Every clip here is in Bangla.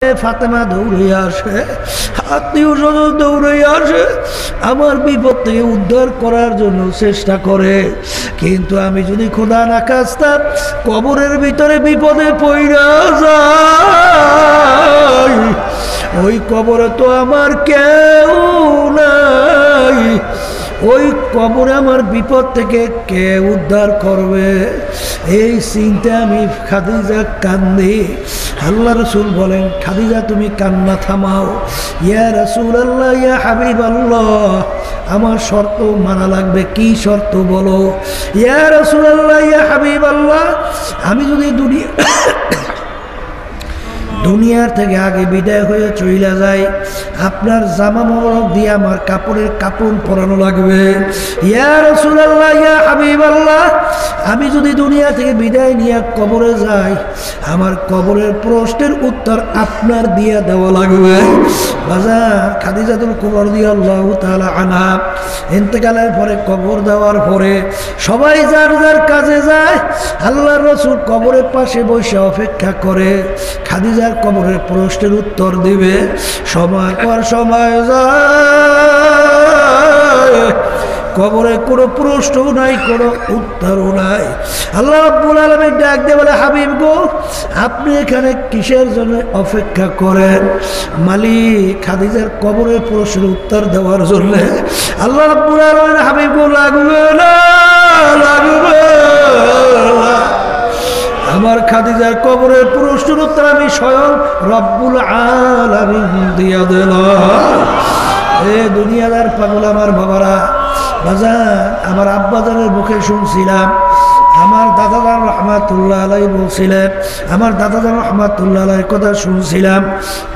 ফাতেমা দৌড়ে আসে, আত্মীয় স্বজন দৌড়ে আসে, আমার বিপদ থেকে উদ্ধার করার জন্য চেষ্টা করে। কিন্তু আমি যদি খোদা না খাস্তা কবরের ভিতরে বিপদে পড়া যাই, ওই কবরে তো আমার কেউ নাই, ওই কবরে আমার বিপদ থেকে কে উদ্ধার করবে? এই চিন্তা আমি খাদিজা কান্দি। আল্লাহ রসুল বলেন, খাদিজা তুমি কান্না থামাও। ইয়া রাসূলুল্লাহ, ইয়া হাবিবাল্লাহ, আমার শর্ত মানা লাগবে। কি শর্ত বলো? ইয়া রাসূলুল্লাহ, ইয়া হাবিবাল্লাহ, আমি যদি দুনিয়ার থেকে আগে বিদায় হয়ে চইলা যায়, আপনার জামা মোবারক দিয়ে আমার কাপড়ের কাপড় পরানো লাগবে। ইয়া রাসূলুল্লাহ, ইয়া হাবিবাল্লাহ, আমি যদি দুনিয়া থেকে বিদায় নিয়ে কবরে যাই, আমার কবরের প্রশ্নের উত্তর আপনার দিয়ে দেওয়া লাগবে। বাজার খাদিজাতুল কুবরা রাদিয়াল্লাহু তাআলা আনহা ইন্তেকালের পরে, কবর দেওয়ার পরে সবাই যার যার কাজে যায়। আল্লাহর রাসূল কবরের পাশে বসে অপেক্ষা করে খাদিজার কবরের প্রশ্নের উত্তর দিবে। সময় পর সময় যায়, কবরে কোনো প্রশ্নও নাই, কোনো উত্তরও নাই। আল্লাহ রাব্বুল আলামিন ডাক দিয়ে বলে, হাবিব গো, আপনি এখানে কিসের জন্য অপেক্ষা করেন? মালিক খাদিজার কবরের প্রশ্নের উত্তর দেওয়ার জন্য। আল্লাহ রাব্বুল আলামিন, হাবিব গো, লাগবে না, লাগবে না, আমার খাদিজার কবরের প্রশ্নের উত্তর আমি স্বয়ং রব্বুল আলামিন দিয়া দিলাম। এ দুনিয়াদার পাগল আমার বাবারা, বাজার আমার আব্বাজানের মুখে শুনছিলাম, আমার দাদাজান রহমাতুল্লাহ আলাইহি বলছিলেন, আমার দাদাজান রহমাতুল্লাহ আলাইহির কথা শুনছিলাম।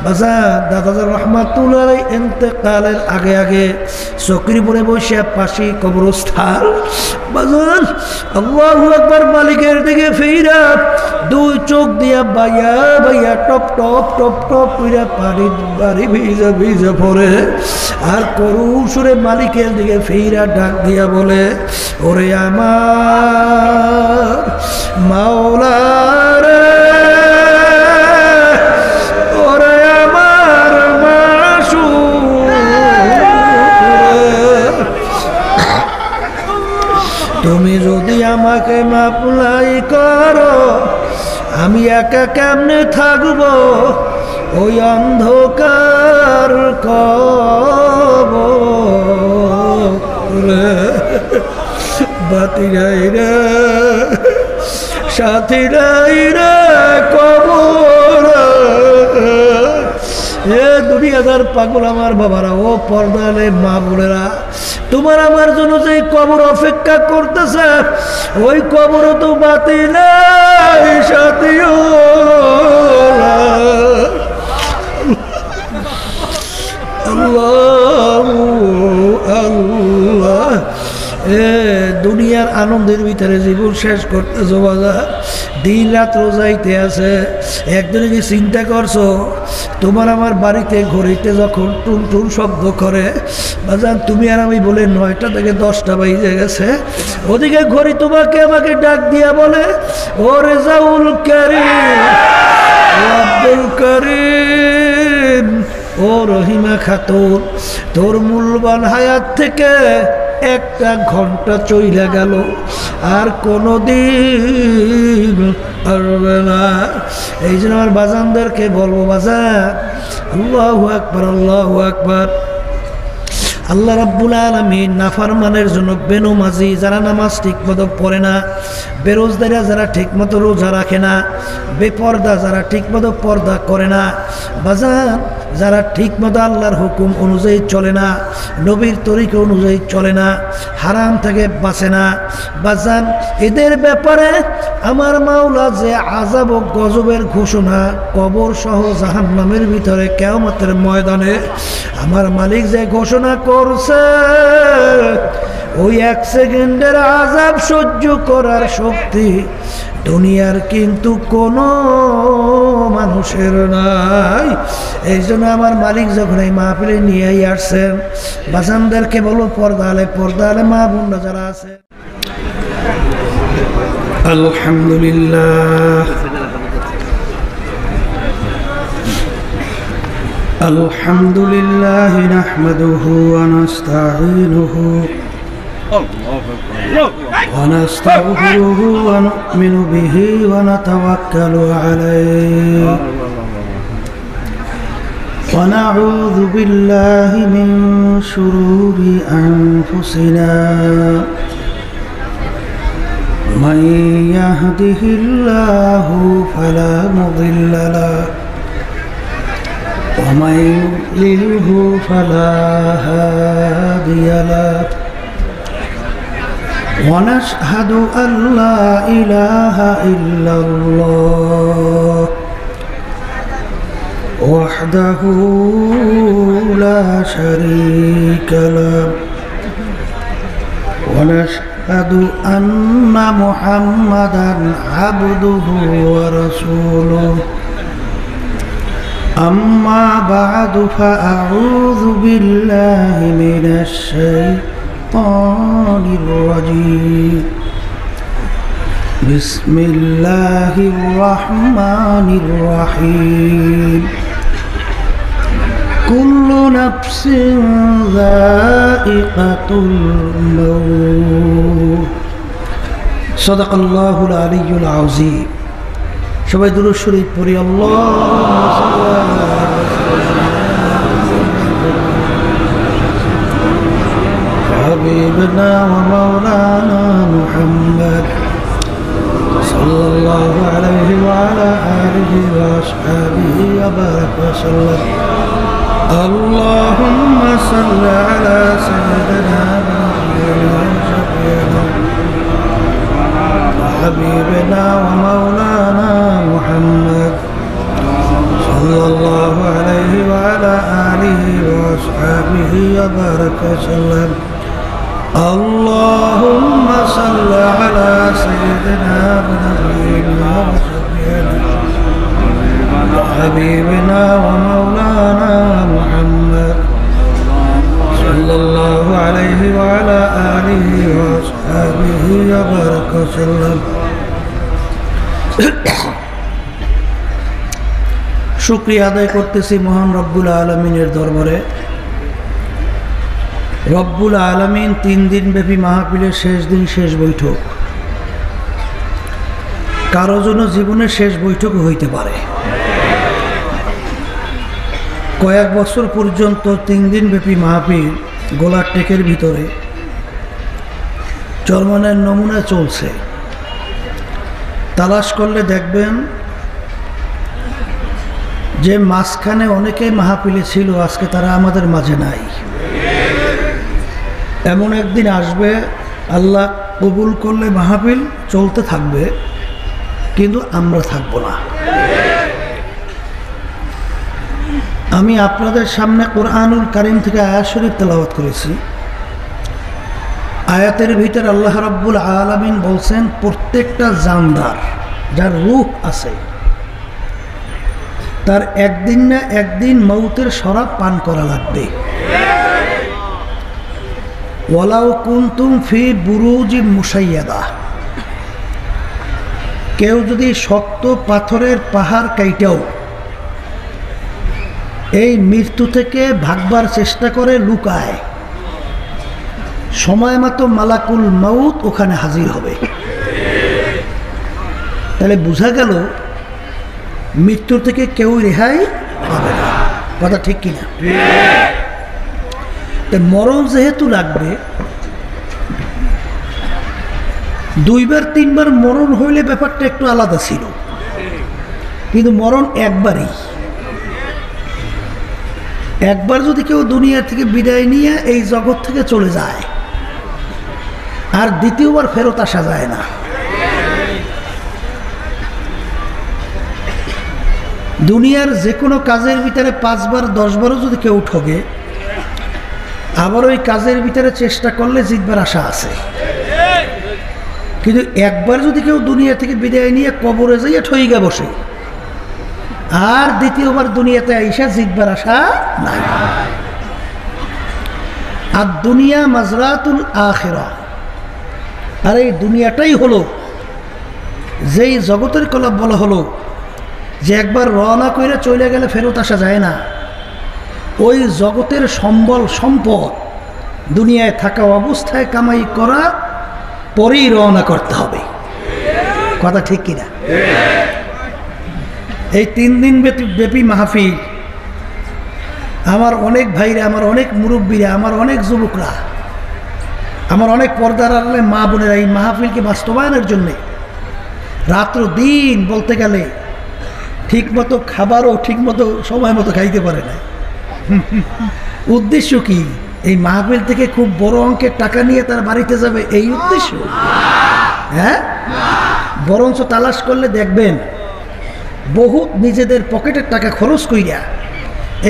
বাজার দাদাজান রহমাতুল্লাহ আলাইহি ইন্তেকালের আগে আগে চকরিপুরে বসে পাশে কবরস্থান। বাজার আল্লাহু আকবার, মালিকের দিকে ফিরা দুই চোখ দিয়া বাইয়া বাইয়া টপ টপ টপ টপ কইরা পানি বাড়ি ভিজা ভিজা পড়ে। আর করুণ সুরে মালিকের দিকে ফিরা ডাক দিয়া বলে, ওরে আমার মাওলা রে, ওরে আমার মাসুদ রে, তুমি যদি আমাকে মাফ নাই করো, আমি একা কেমনে থাকবো ওই অন্ধকার কবরে? বাতি নাই রে, সাথী নাই রে কবর। এ দুনিয়াদার পাগল আমার বাবারা, ও পর্দালে মা বোনেরা, তোমার আমার জন্য যে কবর অপেক্ষা করতেছে, ওই কবর তো বাতি নাই, সাথীও আল্লাহ আল্লাহ। এ দুনিয়ার আনন্দের ভিতরে জীবন শেষ করতেছো বাজার, দিন রাত রোজাইতে আছে। একদিনে কি চিন্তা করছো, তোমার আমার বাড়িতে ঘড়িতে যখন টুন টুন শব্দ করে বাজান, তুমি আর আমি বলে 9টা থেকে 10টা বাজে গেছে, ওদিকে ঘড়ি তোমাকে আমাকে ডাক দিয়া বলে, ও রেজাউল কারীম, ও আব্দুল কারীম, ও রহিমা খাতুন, তোর মূল্যবান হায়াত থেকে একটা ঘন্টা চইলা গেল, আর কোনদিন আসবে না। এই জন্য আমার বাজানদেরকে বলবো, বাজান আল্লাহু আকবার, আল্লাহু আকবার। আল্লাহ রাব্বুল আলামিন নাফরমানের জন্য বেনমাজি, যারা নামাজ ঠিকমতো পড়ে না, বেরোজদারা যারা ঠিকমতো রোজা রাখে না, বেপর্দা যারা ঠিকমতো পর্দা করে না, বাজান যারা ঠিকমতো আল্লাহর হুকুম অনুযায়ী চলে না, নবীর তরিকা অনুযায়ী চলে না, হারাম থেকে বাঁচে না, বাজান এদের ব্যাপারে আমার মাওলা যে আযাব ও গজবের ঘোষণা কবর সহ জাহান্নামের ভিতরে কিয়ামতের ময়দানে আমার মালিক যে ঘোষণা করছে, ওই 1 সেকেন্ডের আযাব সহ্য করার শক্তি দুনিয়ার কিন্তু কোনো মানুষের নাই। এই জন্য আমার মালিক যখন এই মাহফিলে নিয়ে আসছেন, বাজানদেরকে বলো, পর্দা আলে মা বোনরা যারা আছে, আলহামদুলিল্লাহ الحمد لله نحمده ونستعينه ونستغفره ونؤمن به ونتوكل عليه ونعوذ بالله من شرور أنفسنا من يهده الله فلا مضل له ومن يضلله فلا هادي له ونشهد أن لا إله إلا الله وحده لا شريك له ونشهد أن محمدا عبده ورسوله أما بعد فأعوذ بالله من الشيطان الرجيم بسم الله الرحمن الرحيم كل نفس ذائقة الموت صدق الله العلي العظيم সবাই দুরূদ শরীফ পড়ি আল্লাহুম্মা সাল্লি আলা হাবিবিনা ওয়া মাওলানা মুহাম্মদ সাল্লাল্লাহু আলাইহি ওয়া আলা আলিহি ওয়া আসহাবিহি ওয়া বারাকা ওয়া সাল্লাম আল্লাহুম্মা সাল্লি আলা সাইয়্যিদিনা حبيبنا ومولانا محمد صلى الله عليه وعلى آله وأصحابه وبارك وسلم اللهم صل على سيدنا ونبينا وحبيبنا ومولانا محمد صلى الله عليه وعلى آله وأصحابه وبارك وسلم শুকরিয়া আদায় করতেছি মহান রব্বুল আলামিনের দরবারে। রব্বুল আলামিন 3 দিন ব্যাপী মাহফিলের শেষ দিন শেষ বৈঠক, কারো জন্য জীবনের শেষ বৈঠক হইতে পারে। কয়েক বছর পর্যন্ত 3 দিন ব্যাপী মাহফিল গোলার টেকের ভিতরে চরমানের নমুনা চলছে। তালাশ করলে দেখবেন যে মাঝখানে অনেকেই মাহফিলে ছিল, আজকে তারা আমাদের মাঝে নাই। এমন একদিন আসবে আল্লাহ কবুল করলে মাহফিল চলতে থাকবে, কিন্তু আমরা থাকবো না। আমি আপনাদের সামনে কোরআনুল কারীম থেকে আয়াত শরীফ তেলাওয়াত করেছি। আয়াতের ভিতর আল্লাহ রাব্বুল আলামিন বলছেন, প্রত্যেকটা জানদার যার রূহ আছে তার একদিন না একদিন মৌতের শরাব পান করা লাগবে। ওয়ালাউ কুনতুম ফি বুরুজিম মুশাইয়াদা, কেউ যদি শক্ত পাথরের পাহাড় কাইটাও এই মৃত্যু থেকে ভাগবার চেষ্টা করে লুকায়, সময় মতো মালাকুল মাউত ওখানে হাজির হবে। তাহলে বোঝা গেল মৃত্যু থেকে কেউ রেহাই পাবে না। কথা ঠিক কিনা? মরণ যেহেতু লাগবে, 2বার 3বার মরণ হইলে ব্যাপারটা একটু আলাদা ছিল, কিন্তু মরণ একবারই। একবার যদি কেউ দুনিয়া থেকে বিদায় নিয়ে এই জগৎ থেকে চলে যায়, আর দ্বিতীয়বার ফেরত আসা যায় না। দুনিয়ার যে কোনো কাজের ভিতরে 5বার 10বারও যদি কেউ ঠকে, আবার ওই কাজের ভিতরে চেষ্টা করলে জিতবার আশা আছে। কিন্তু একবার যদি কেউ দুনিয়া থেকে বিদায় নিয়ে কবরে যাইয়া ঠইগা বসে, আর দ্বিতীয়বার দুনিয়াতে আইসা জিতবার আশা নাই। আর দুনিয়া মাজরাতুল আখিরা, আর এই দুনিয়াটাই হলো যেই জগতের কলব বলা হলো যে একবার রওনা কইরা চলে গেলে ফেরত আসা যায় না, ওই জগতের সম্বল সম্পদ দুনিয়ায় থাকা অবস্থায় কামাই করা পরেই রওনা করতে হবে। কথা ঠিক কিনা? এই 3 দিন ব্যাপী মাহফিল আমার অনেক ভাইরা, আমার অনেক মুরব্বীরা, আমার অনেক যুবকরা, আমার অনেক পর্দার আড়ালে মা বোনেরা এই মাহফিলকে বাস্তবায়নের জন্যে রাত্র দিন বলতে গেলে ঠিকমতো খাবারও ঠিকমতো সময় মতো খাইতে পারে না। উদ্দেশ্য কি? এই মাহফিল থেকে খুব বড় অঙ্কের টাকা নিয়ে তার বাড়িতে যাবে, এই উদ্দেশ্য? হ্যাঁ, বরঞ্চ তালাশ করলে দেখবেন বহু নিজেদের পকেটের টাকা খরচ কইরা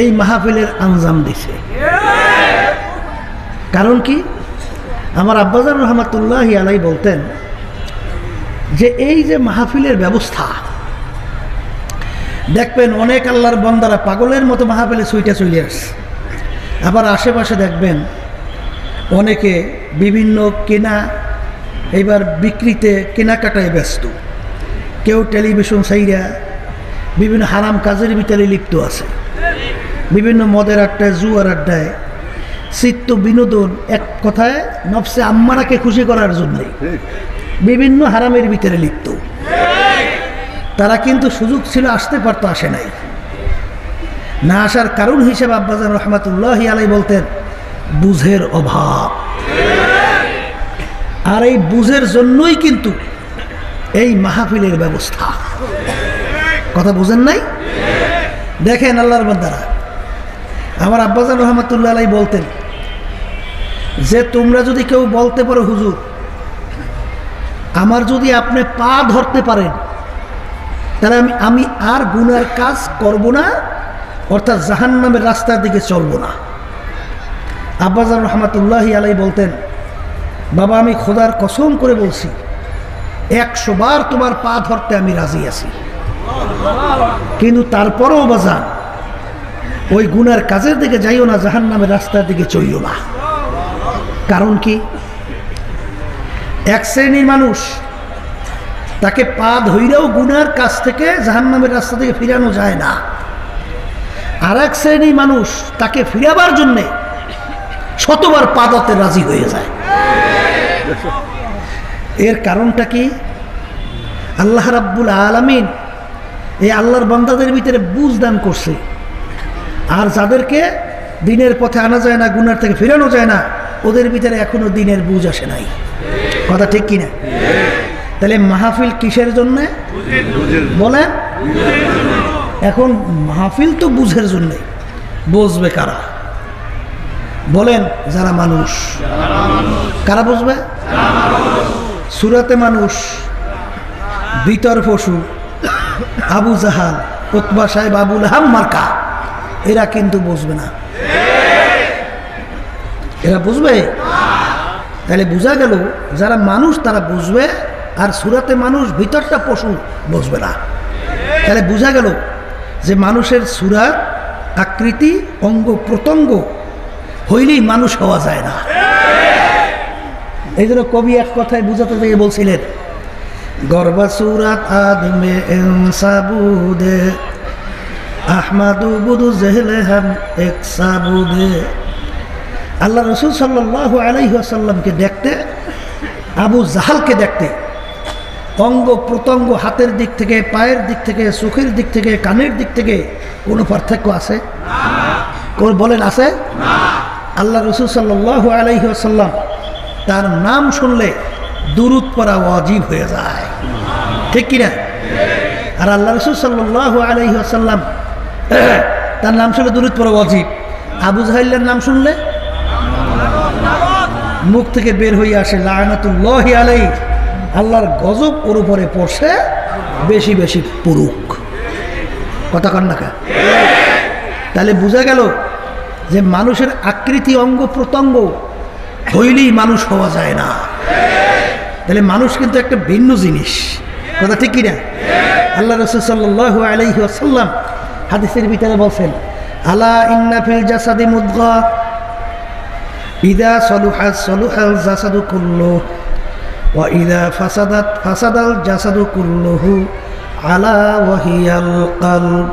এই মাহফিলের আঞ্জাম দিছে। কারণ কি? আমার আব্বাজান রহমাতুল্লাহি আলাই বলতেন যে এই যে মাহফিলের ব্যবস্থা, দেখবেন অনেক আল্লাহর বান্দারা পাগলের মতো মাহফিলে ছুইটা চলে আসছে। আবার আশেপাশে দেখবেন অনেকে বিভিন্ন কেনা, এইবার বিক্রিতে কেনাকাটায় ব্যস্ত। কেউ টেলিভিশন সাইরা বিভিন্ন হারাম কাজের ভিতরে লিপ্ত আছে, বিভিন্ন মদের আড্ডায়, জুয়ার আড্ডায়, চিত্ত বিনোদন, এক কথায় নফসে আম্মারাকে খুশি করার জন্যই বিভিন্ন হারামের ভিতরে লিপ্ত। তারা কিন্তু সুযোগ ছিল, আসতে পারতো, আসে নাই। না আসার কারণ হিসেবে আব্বাজান রহমাতুল্লাহি আলাই বলতেন বুঝের অভাব। আর এই বুঝের জন্যই কিন্তু এই মাহফিলের ব্যবস্থা। কথা বুঝেন নাই? দেখেন আল্লাহর বান্দারা, আমার আব্বাজান রহমাতুল্লাহ আলাই বলতেন যে তোমরা যদি কেউ বলতে পারো হুজুর আমার যদি আপনি পা ধরতে পারেন তাহলে আমি আর গুনার কাজ করব না, অর্থাৎ জাহান্নামের রাস্তার দিকে চলব না। আব্বাজান রহমাতুল্লাহি আলাই বলতেন বাবা আমি খোদার কসম করে বলছি 100 বার তোমার পা ধরতে আমি রাজি আছি, কিন্তু তারপরেও বাজান ওই গুনার কাজের দিকে যাইও না, জাহান্নামের রাস্তার দিকে চইও না। কারণ কি? এক শ্রেণীর মানুষ তাকে পা ধইরাও গুনার কাজ থেকে জাহান্নামের রাস্তা থেকে ফিরানো যায় না, আর এক শ্রেণীর মানুষ তাকে ফিরাবার জন্যে শতবার পা ধরতে রাজি হয়ে যায়। এর কারণটা কি? আল্লাহ রাব্বুল আলামিন এই আল্লাহর বান্দাদের ভিতরে বুঝ দান করছে, আর যাদেরকে দিনের পথে আনা যায় না, গুনার থেকে ফিরানো যায় না, ওদের ভিতরে এখনো দিনের বুঝ আসে নাই। কথা ঠিক কিনা? তাহলে মাহফিল কিসের জন্য বলেন? এখন মাহফিল তো বুঝের জন্যে। বুঝবে কারা বলেন? যারা মানুষ। কারা বুঝবে? সূরাতে মানুষ, ভিতর পশু, আবু জাহাল, উতবা সাহেব, আবু লাহাব মার্কা, এরা কিন্তু বুঝবে না। এরা বুঝবে? তাহলে বোঝা গেল যারা মানুষ তারা বুঝবে, আর সূরাতে মানুষ ভিতরটা পশু বুঝবে না। তাহলে বোঝা গেল যে মানুষের সূরার আকৃতি, অঙ্গ প্রত্যঙ্গ হইলেই মানুষ হওয়া যায় না। এই জন্য কবি এক কথায় বুঝাতে গিয়ে বলছিলেন গর্বা সুরাত আদমে ইনসাবুদে আহমাদু বুদু জেহলে হাম এক সাবুদে। আল্লাহ রসুল সাল্লাল্লাহু আলাইহি ওয়াসাল্লামকে দেখতে, আবু জাহালকে দেখতে অঙ্গ প্রত্যঙ্গ, হাতের দিক থেকে, পায়ের দিক থেকে, চোখের দিক থেকে, কানের দিক থেকে কোনো পার্থক্য আছে? বলেন আছে? আল্লাহ রসুল সাল্লাল্লাহু আলাইহি ওয়াসাল্লাম তার নাম শুনলে দুরূদ পড়া ওয়াজিব হয়ে যায়, ঠিক কিনা? আর আল্লাহ রসুল সাল্লাল্লাহু আলাইহি ওয়াসাল্লাম তার নাম শুনলে দুরূদ পড়া ওয়াজিব। আবু জাহেলের নাম শুনলে মুখ থেকে বের হয়ে আসে লাআনাতুল্লাহি আলাইহি, আল্লাহর গজব ওর উপরে পড়ছে, বেশি বেশি পুরুক। কথা কন না? তাহলে বোঝা গেল যে মানুষের আকৃতি, অঙ্গ প্রত্যঙ্গ হইলেই মানুষ হওয়া যায় না। তাহলে মানুষ কিন্তু একটা ভিন্ন জিনিস। কথা ঠিক কিনা? আল্লাহ রাসূল সাল্লাল্লাহু আলাইহি ওয়াসাল্লাম হাদিসের ভিতরে বলছেন আলা ইন্না ফিল জাসাদি মুদগা ইযা সালুহাত সালুহাল জাসাদু কুল্লুহু ওয়া ইযা ফাসাদাত ফাসাদাল জাসাদু কুল্লুহু আলা ওয়া হিয়াল কলব।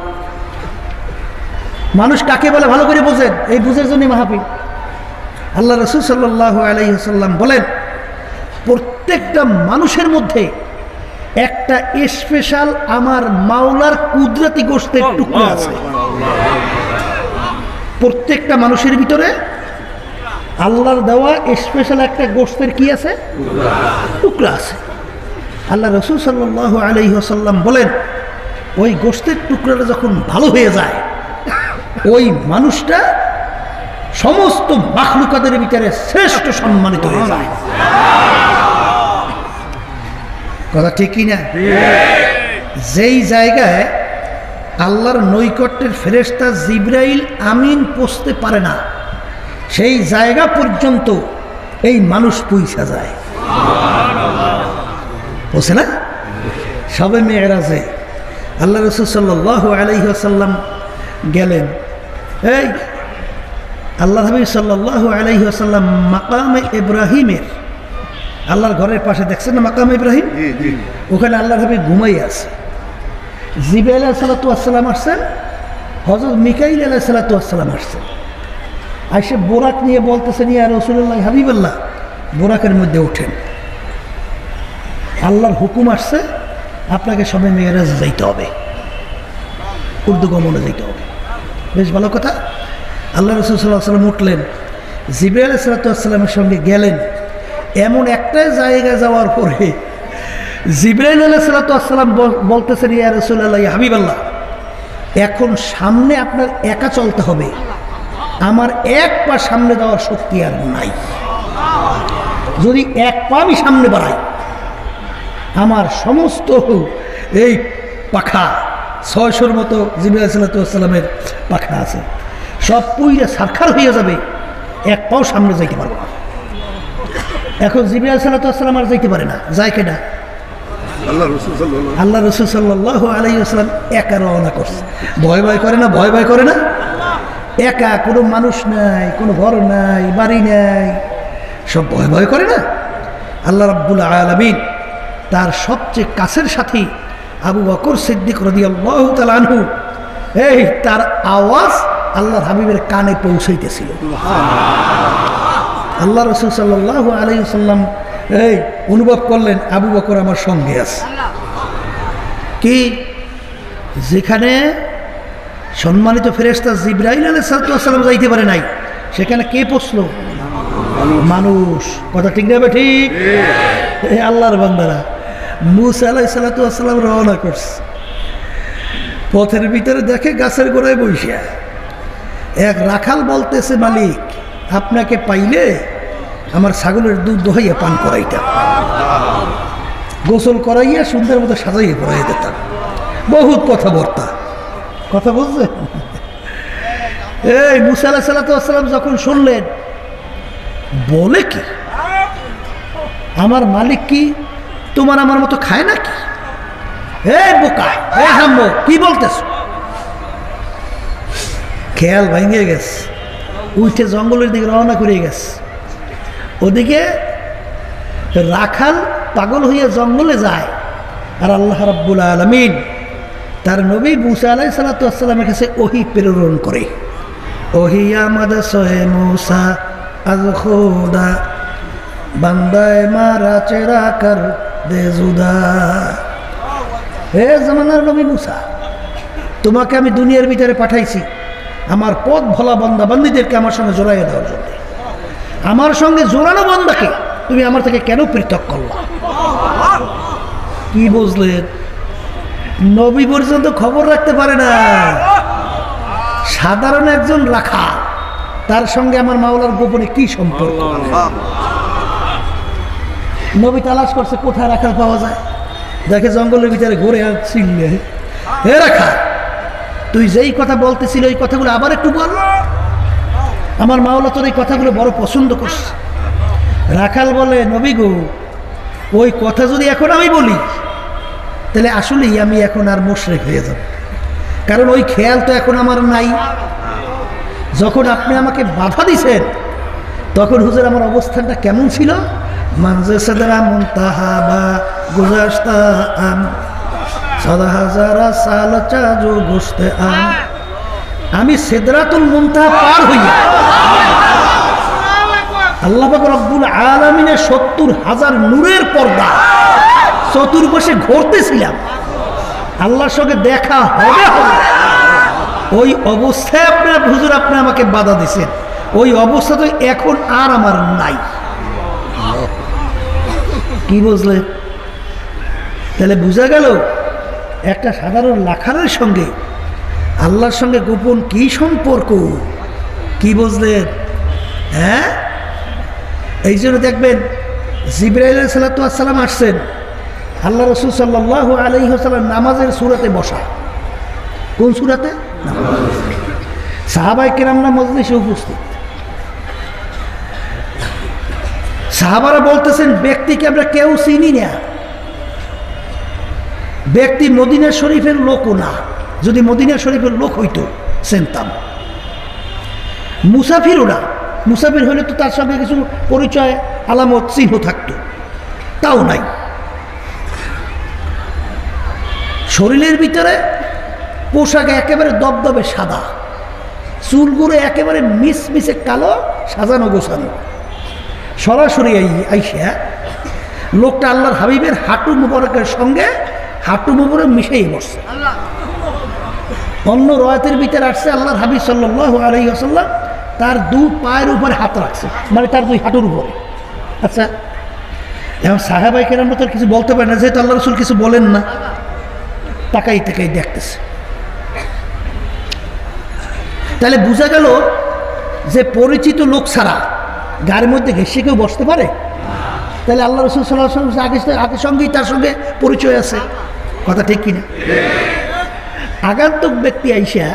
মানুষ কাকে বলে ভালো করে বোঝেন, এই বুঝের জন্য মাহফিল। আল্লাহ রাসূল সাল্লাল্লাহু আলাইহি ওয়াসাল্লাম বলেন, প্রত্যেকটা মানুষের মধ্যে একটা স্পেশাল আমার মাওলার কুদরতি গোশতের টুকরা আছে। প্রত্যেকটা মানুষের ভিতরে আল্লাহর দেওয়া স্পেশাল একটা গোশতের কি আছে? টুকরা আছে। আল্লাহ রাসূল সাল্লাল্লাহু আলাইহি ওয়াসাল্লাম বলেন, ওই গোশতের টুকরাটা যখন ভালো হয়ে যায়, ওই মানুষটা সমস্ত মাখলুকাতের ভিতরে শ্রেষ্ঠ সম্মানিত হয়ে যায়। কথা ঠিক কিনা? যেই জায়গায় আল্লাহর নৈকট্যের ফেরেশতা জিবরাইল আমিন পৌঁছতে পারে না, সেই জায়গা পর্যন্ত এই মানুষ পৌঁছা যায়। বুঝছে না? সবে মেয়েরাজে আল্লাহ রাসূল সাল্লাল্লাহু আলাইহি ওয়াসাল্লাম গেলেন। এই আল্লাহ হাবিব সাল্লাল্লাহু আলাইহি ওয়াসাল্লাম মাকামে ইব্রাহিমের, আল্লাহর ঘরের পাশে দেখছেন না মাকামে ইব্রাহিম, ওখানে আল্লাহ হাবিব ঘুমাই আছে। জিবরাইল আলাইহিস সালাতু ওয়াস সালাম আসছেন, হযরত মিকাইল আলাইহিস সালাতু ওয়াস সালাম আসছেন। আইসে বোরাক নিয়ে বলতেছেন, ইয়া রাসূলুল্লাহ হাবিবাল্লাহ, বোরাকের মধ্যে ওঠেন, আল্লাহর হুকুম আসছে, আপনাকে সবে মেয়েরাজ যাইতে হবে, উর্দু গমনে যাইতে হবে। বেশ ভালো কথা। আল্লাহ রাসূল সাল্লাল্লাহু আলাইহি ওয়াসাল্লাম উঠলেন, জিবরাইল আলাইহিস সালাতু ওয়াস সালামের সঙ্গে গেলেন। এমন একটা জায়গা যাওয়ার পরে জিবরাইল আলাইহিস সালাতু ওয়াস সালাম বলতেছেন, ইয়া রাসূলুল্লাহ ইয়া হাবিবাল্লাহ, এখন সামনে আপনার একা চলতে হবে, আমার এক পা সামনে যাওয়ার শক্তি আর নাই। যদি এক পা আমি সামনে বাড়াই, আমার সমস্ত এই পাখা 600-র মতো জিবরাইল আলাইহিস সালাতু ওয়াস সালামের পাখা আছে, সব পুইরা সারখার হয়ে যাবে, এক পাও সামনে যাইতে পারবো না। এখন জিবরাইল আলাইহিস সালাতু ওয়াস সালাম আর যাইতে পারে না, যায় কেনা? আল্লাহ রাসূল সাল্লাল্লাহু আলাইহি ওয়াসাল্লাম একা রওনা করছে। ভয় ভয় করে না? ভয় ভয় করে না? একা, কোনো মানুষ নাই, কোনো ঘর নাই, বাড়ি নাই, সব ভয় ভয় করে না? আল্লাহ রাব্বুল আলামিন তার সবচেয়ে কাছের সাথী আবু বকর সিদ্দিক রাদিয়াল্লাহু তাআলা আনহু, এই তার আওয়াজ আল্লাহর হাবিবের কানে পৌঁছাইতেছিল। আল্লাহ রাসূল সাল্লাল্লাহু আলাইহি ওয়াসাল্লাম এই অনুভব করলেন, আবু বকর আমার সঙ্গে আছে। কি? যেখানে সম্মানিত ফেরেশতা জিবরাইল আলাইহিস সালাম যাইতে পারে নাই, সেখানে কে পৌঁছলো? মানুষ। কথা ঠিক না? ঠিক। এই আল্লাহর বান্দারা, মুসা আলাইহিস সালাম রওনা করছে, পথের ভিতরে দেখে গাছের গোড়ায় বসে এক রাখাল বলতেছে, মালিক আপনাকে পাইলে আমার ছাগলের দুধ দোহাইয়া পান করাইতাম, গোসল করাইয়া সুন্দর মতো সাজাইয়া পড়াইয়া দিতাম। বহুত কথাবার্তা, কথা বুঝছে? এই মুসা আলাইহিস সালাম যখন শুনলেন, বলে কি আমার মালিক কি তোমার আমার মতো খায় নাকি? এই বোকা, এই হাম্বো, কি বলতেছ? খেয়াল ভেঙে গেছে, উঠে জঙ্গলের দিকে রওনা করে গেছে। ওদিকে রাখাল পাগল হইয়া জঙ্গলে যায়, আর আল্লাহ রাব্বুল আলামিন তার নবী মুসা আলাইহিস সালামের কাছে ওহী প্রেরণ করে। ওহী আমাদ সোহে মুসা আজ খোদা বান্দায় মারা চেরা কর দে জুদা। হে জামানার নবী মুসা, তোমাকে আমি দুনিয়ার ভিতরে পাঠাইছি আমার পথ ভোলা বান্দা বান্দীদেরকে আমার সঙ্গে জড়াইয়া দেওয়ার জন্য। আমার সঙ্গে জোড়ানো বান্দাকে তুমি আমার থেকে কেন পৃথক করলা? কি বুঝলেন? নবী পর্যন্ত খবর রাখতে পারে না, সাধারণ একজন রাখা, তার সঙ্গে আমার মাওলার গোপনে কি সম্পর্ক? নবী তালাশ করছে কোথায় রাখাল পাওয়া যায়, দেখে জঙ্গলের ভিতরে ঘুরে আর ছিললে, হে রাখা, তুই যেই কথা বলতেছিল এই কথাগুলো আবার একটু বল, আমার মাওলা তোর এই কথাগুলো বড় পছন্দ করছে। রাখাল বলে, নবী গো, ওই কথা যদি এখন আমি বলি তাহলে আসলেই আমি এখন আর মুশরিক হয়ে যাব, কারণ ওই খেয়াল তো এখন আমার নাই। যখন আপনি আমাকে বাধা দিছেন তখন হুজুর আমার অবস্থানটা কেমন ছিল? মানজে সাদরা মুনতাহাবা গুজাশতা আম সাদা হাজারা সাল চাজু গোশতে আম। আমি সিদরাতুল মুনতাহা পার হইয়া আল্লাহ পাক রব্বুল আলামিনের ৭০,০০০ নূরের পর্দা চতুর্পাশে ঘুরতেছিলাম, আল্লাহর সঙ্গে দেখা হবে হবে। ওই অবস্থায় আপনার হুজুর আপনি আমাকে বাধা দিয়েছেন, ওই অবস্থা তো এখন আর আমার নাই। কি বুঝলে? তাহলে বোঝা গেল একটা সাধারণ লাখারের সঙ্গে আল্লাহর সঙ্গে গোপন কি সম্পর্ক। কি বুঝলেন? হ্যাঁ, এই জন্য দেখবেন জিবরাইল আলাইহিস সালাম আসছেন, আল্লাহ রাসূল সাল্লাল্লাহু আলাইহি ওয়াসাল্লাম নামাজের সূরাতে বসা। কোন সূরাতে? সাহাবায়ে কেরামরা মজলিসে উপস্থিত। সাহাবারা বলতেছেন ব্যক্তিকে আমরা কেউ চিনি না, ব্যক্তি মদিনা শরীফের লোকও না, যদি মদিনা শরীফের লোক হইতো চিনতাম। মুসাফিরও না, মুসাফির হইলে তো তার সঙ্গে কিছু পরিচয় আলামত চিহ্ন থাকতো, তাও নাই। শরীরের ভিতরে পোশাক একেবারে দবদবে সাদা, চুলগুলো একেবারে মিসমিসে কালো, সাজানো গোছানো। সরাসরি আইসা লোকটা আল্লাহর হাবিবের হাঁটু মুবারকের সঙ্গে হাঁটু মুবারক মিশাই বসছে। অন্য রয়াতের ভিতরে আসছে আল্লাহর হাবিব সাল্লাল্লাহু আলাইহি ওয়াসাল্লাম তার 2 পায়ের উপরে হাত রাখছে, মানে তার 2 হাঁটুর উপরে। আচ্ছা, এখন সাহাবায়ে কেরামরা তো কিছু বলতে পারে না, যেহেতু আল্লাহ রাসূল কিছু বলেন না, তাকাই তাকাই দেখতেছে। তাহলে বোঝা গেল যে পরিচিত লোক ছাড়া গাড়ির মধ্যে ঘেঁষে কেউ বসতে পারে? তাহলে আল্লাহ রাসূল সাল্লাল্লাহু আলাইহি ওয়াসাল্লাম আগে সঙ্গেই তার সঙ্গে পরিচয় আছে। কথা ঠিক কিনা? আগন্তুক ব্যক্তি আইসা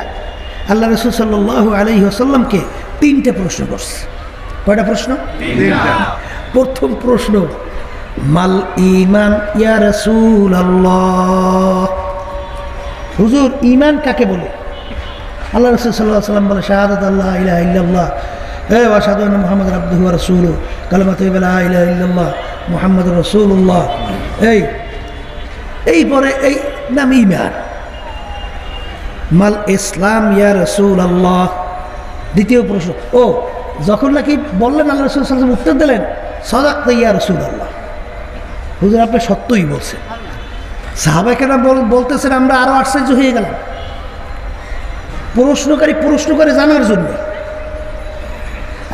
আল্লাহ রাসূল সাল্লাল্লাহু আলাইহি ওয়াসাল্লামকে 3টে প্রশ্ন করছে। কয়টা প্রশ্ন? 3টা। প্রথম প্রশ্ন, মাল ঈমান ইয়া রাসূলুল্লাহ, হুজুর ঈমান কাকে বলে? আল্লাহ রাসূল সাল্লাল্লাহু আলাইহি ওয়াসাল্লাম বলে শাহাদাত আল্লাহ ইলাহা ইল্লাল্লাহ ওয়া আশহাদু আন্না মুহাম্মাদান আবদুহু ওয়া রাসূলুহু, কালিমাতু লা ইলাহা ইল্লাল্লাহ মুহাম্মাদুর রাসূলুল্লাহ। এই পরে এই নাম ঈমান। মাল ইসলাম ইয়া রাসূলুল্লাহ। দ্বিতীয় প্রশ্ন, ও যখন নাকি বললেন আল্লাহ রাসূল সাল্লাল্লাহু আলাইহি ওয়াসাল্লাম উত্তর দিলেন সাদাকতা ইয়া রাসূলুল্লাহ, হুজুর আপনি সত্যই বলছেন। সাহাবায়ে কেরাম বলতেছেন, আমরা আরো আশ্চর্য হয়ে গেলাম। প্রশ্নকারী প্রশ্ন করে জানার জন্য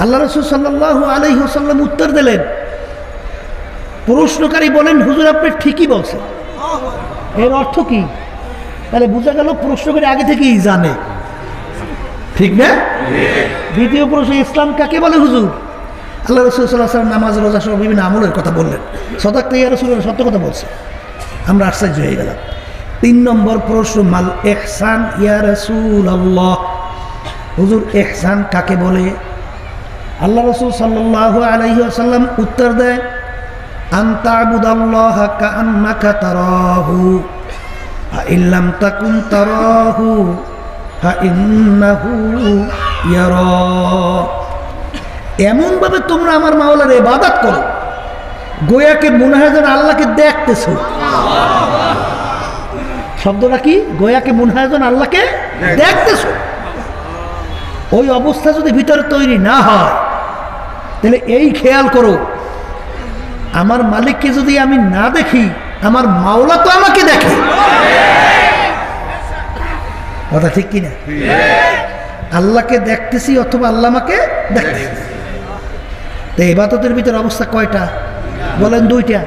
আল্লাহ রাসূল সাল্লাল্লাহু আলাইহি ওয়াসাল্লাম উত্তর দিলেন। প্রশ্নকারী বলেন, হুজুর আপনি ঠিকই বলছেন। এর অর্থ কি? তাহলে বোঝা গেল প্রশ্নকারী আগে থেকেই জানে, ঠিক না? দ্বিতীয় প্রশ্ন, ইসলাম কাকে বলে হুজুর? আল্লাহ রাসূল সাল্লাল্লাহু আলাইহি ওয়াসাল্লাম নামাজ রোজা সহ বিভিন্ন আমলের কথা বললেন। সাদাকতা ইয়া রাসূলুল্লাহ, সত্য কথা বলছে। আমরা আশ্চর্য হয়ে গেলাম। 3 নম্বর প্রশ্ন, মাল ইহসান ইয়া রাসূলুল্লাহ, হুজুর ইহসান কাকে বলে? আল্লাহ রাসূল সাল্লাল্লাহু আলাইহি ওয়াসাল্লাম উত্তর দেয়, আন তা'বুদাল্লাহা কাআন্নাকা তারাহু ফাইন লাম তাকুন তারাহু ফাইন্নাহু ইয়ারাক। এমনভাবে তোমরা আমার মাওলার ইবাদত করো গোয়াকে মনে হয় যেন আল্লাহকে দেখতেছো। শব্দটা কি? গোয়াকে মনে হয় যেন আল্লাহকে দেখতেছো। ওই অবস্থা যদি ভিতরে তৈরি না হয়, তাহলে এই খেয়াল করো, আমার মালিককে যদি আমি না দেখি, আমার মাওলা তো আমাকে দেখে। কথা ঠিক কিনা? আল্লাহকে দেখতেছি অথবা আল্লাহ আমাকে দেখতেছি। তো ইবাদতের ভিতরে অবস্থা কয়টা? বলেন 2টা।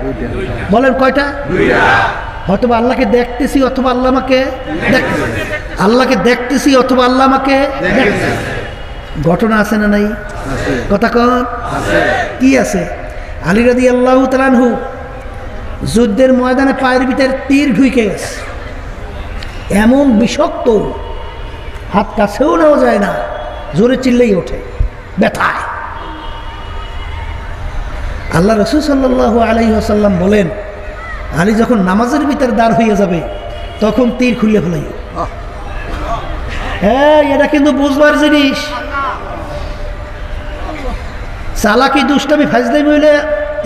বলেন কয়টা? 2টা। হয়তো আল্লাহকে দেখতেছি অথবা আল্লাহ আমাকে দেখতেছি। আল্লাহকে দেখতেছি অথবা আল্লাহ আমাকে দেখতেছি। ঘটনা আছে না নাই? কথা কন। কি আছে? আলী রাদিয়াল্লাহু তাআলা আনহু যুদ্ধের ময়দানে পায়ের ভিতরে তীর ঢুকে গেছে, এমন বিষাক্ত, হাত কাছেও নেওয়া যায় না, জোরে চিল্লেই ওঠে ব্যথায়। আল্লাহ রাসূল সাল্লাল্লাহু আলাইহি ওয়াসাল্লাম বলেন, আলী যখন নামাজের ভিতরে দাঁড় হয়ে যাবে তখন তীর খুলে ফেলাই। হ্যাঁ, এটা কিন্তু বুঝবার জিনিস। চালাকি দুষ্টামি ফাজলামি হইলে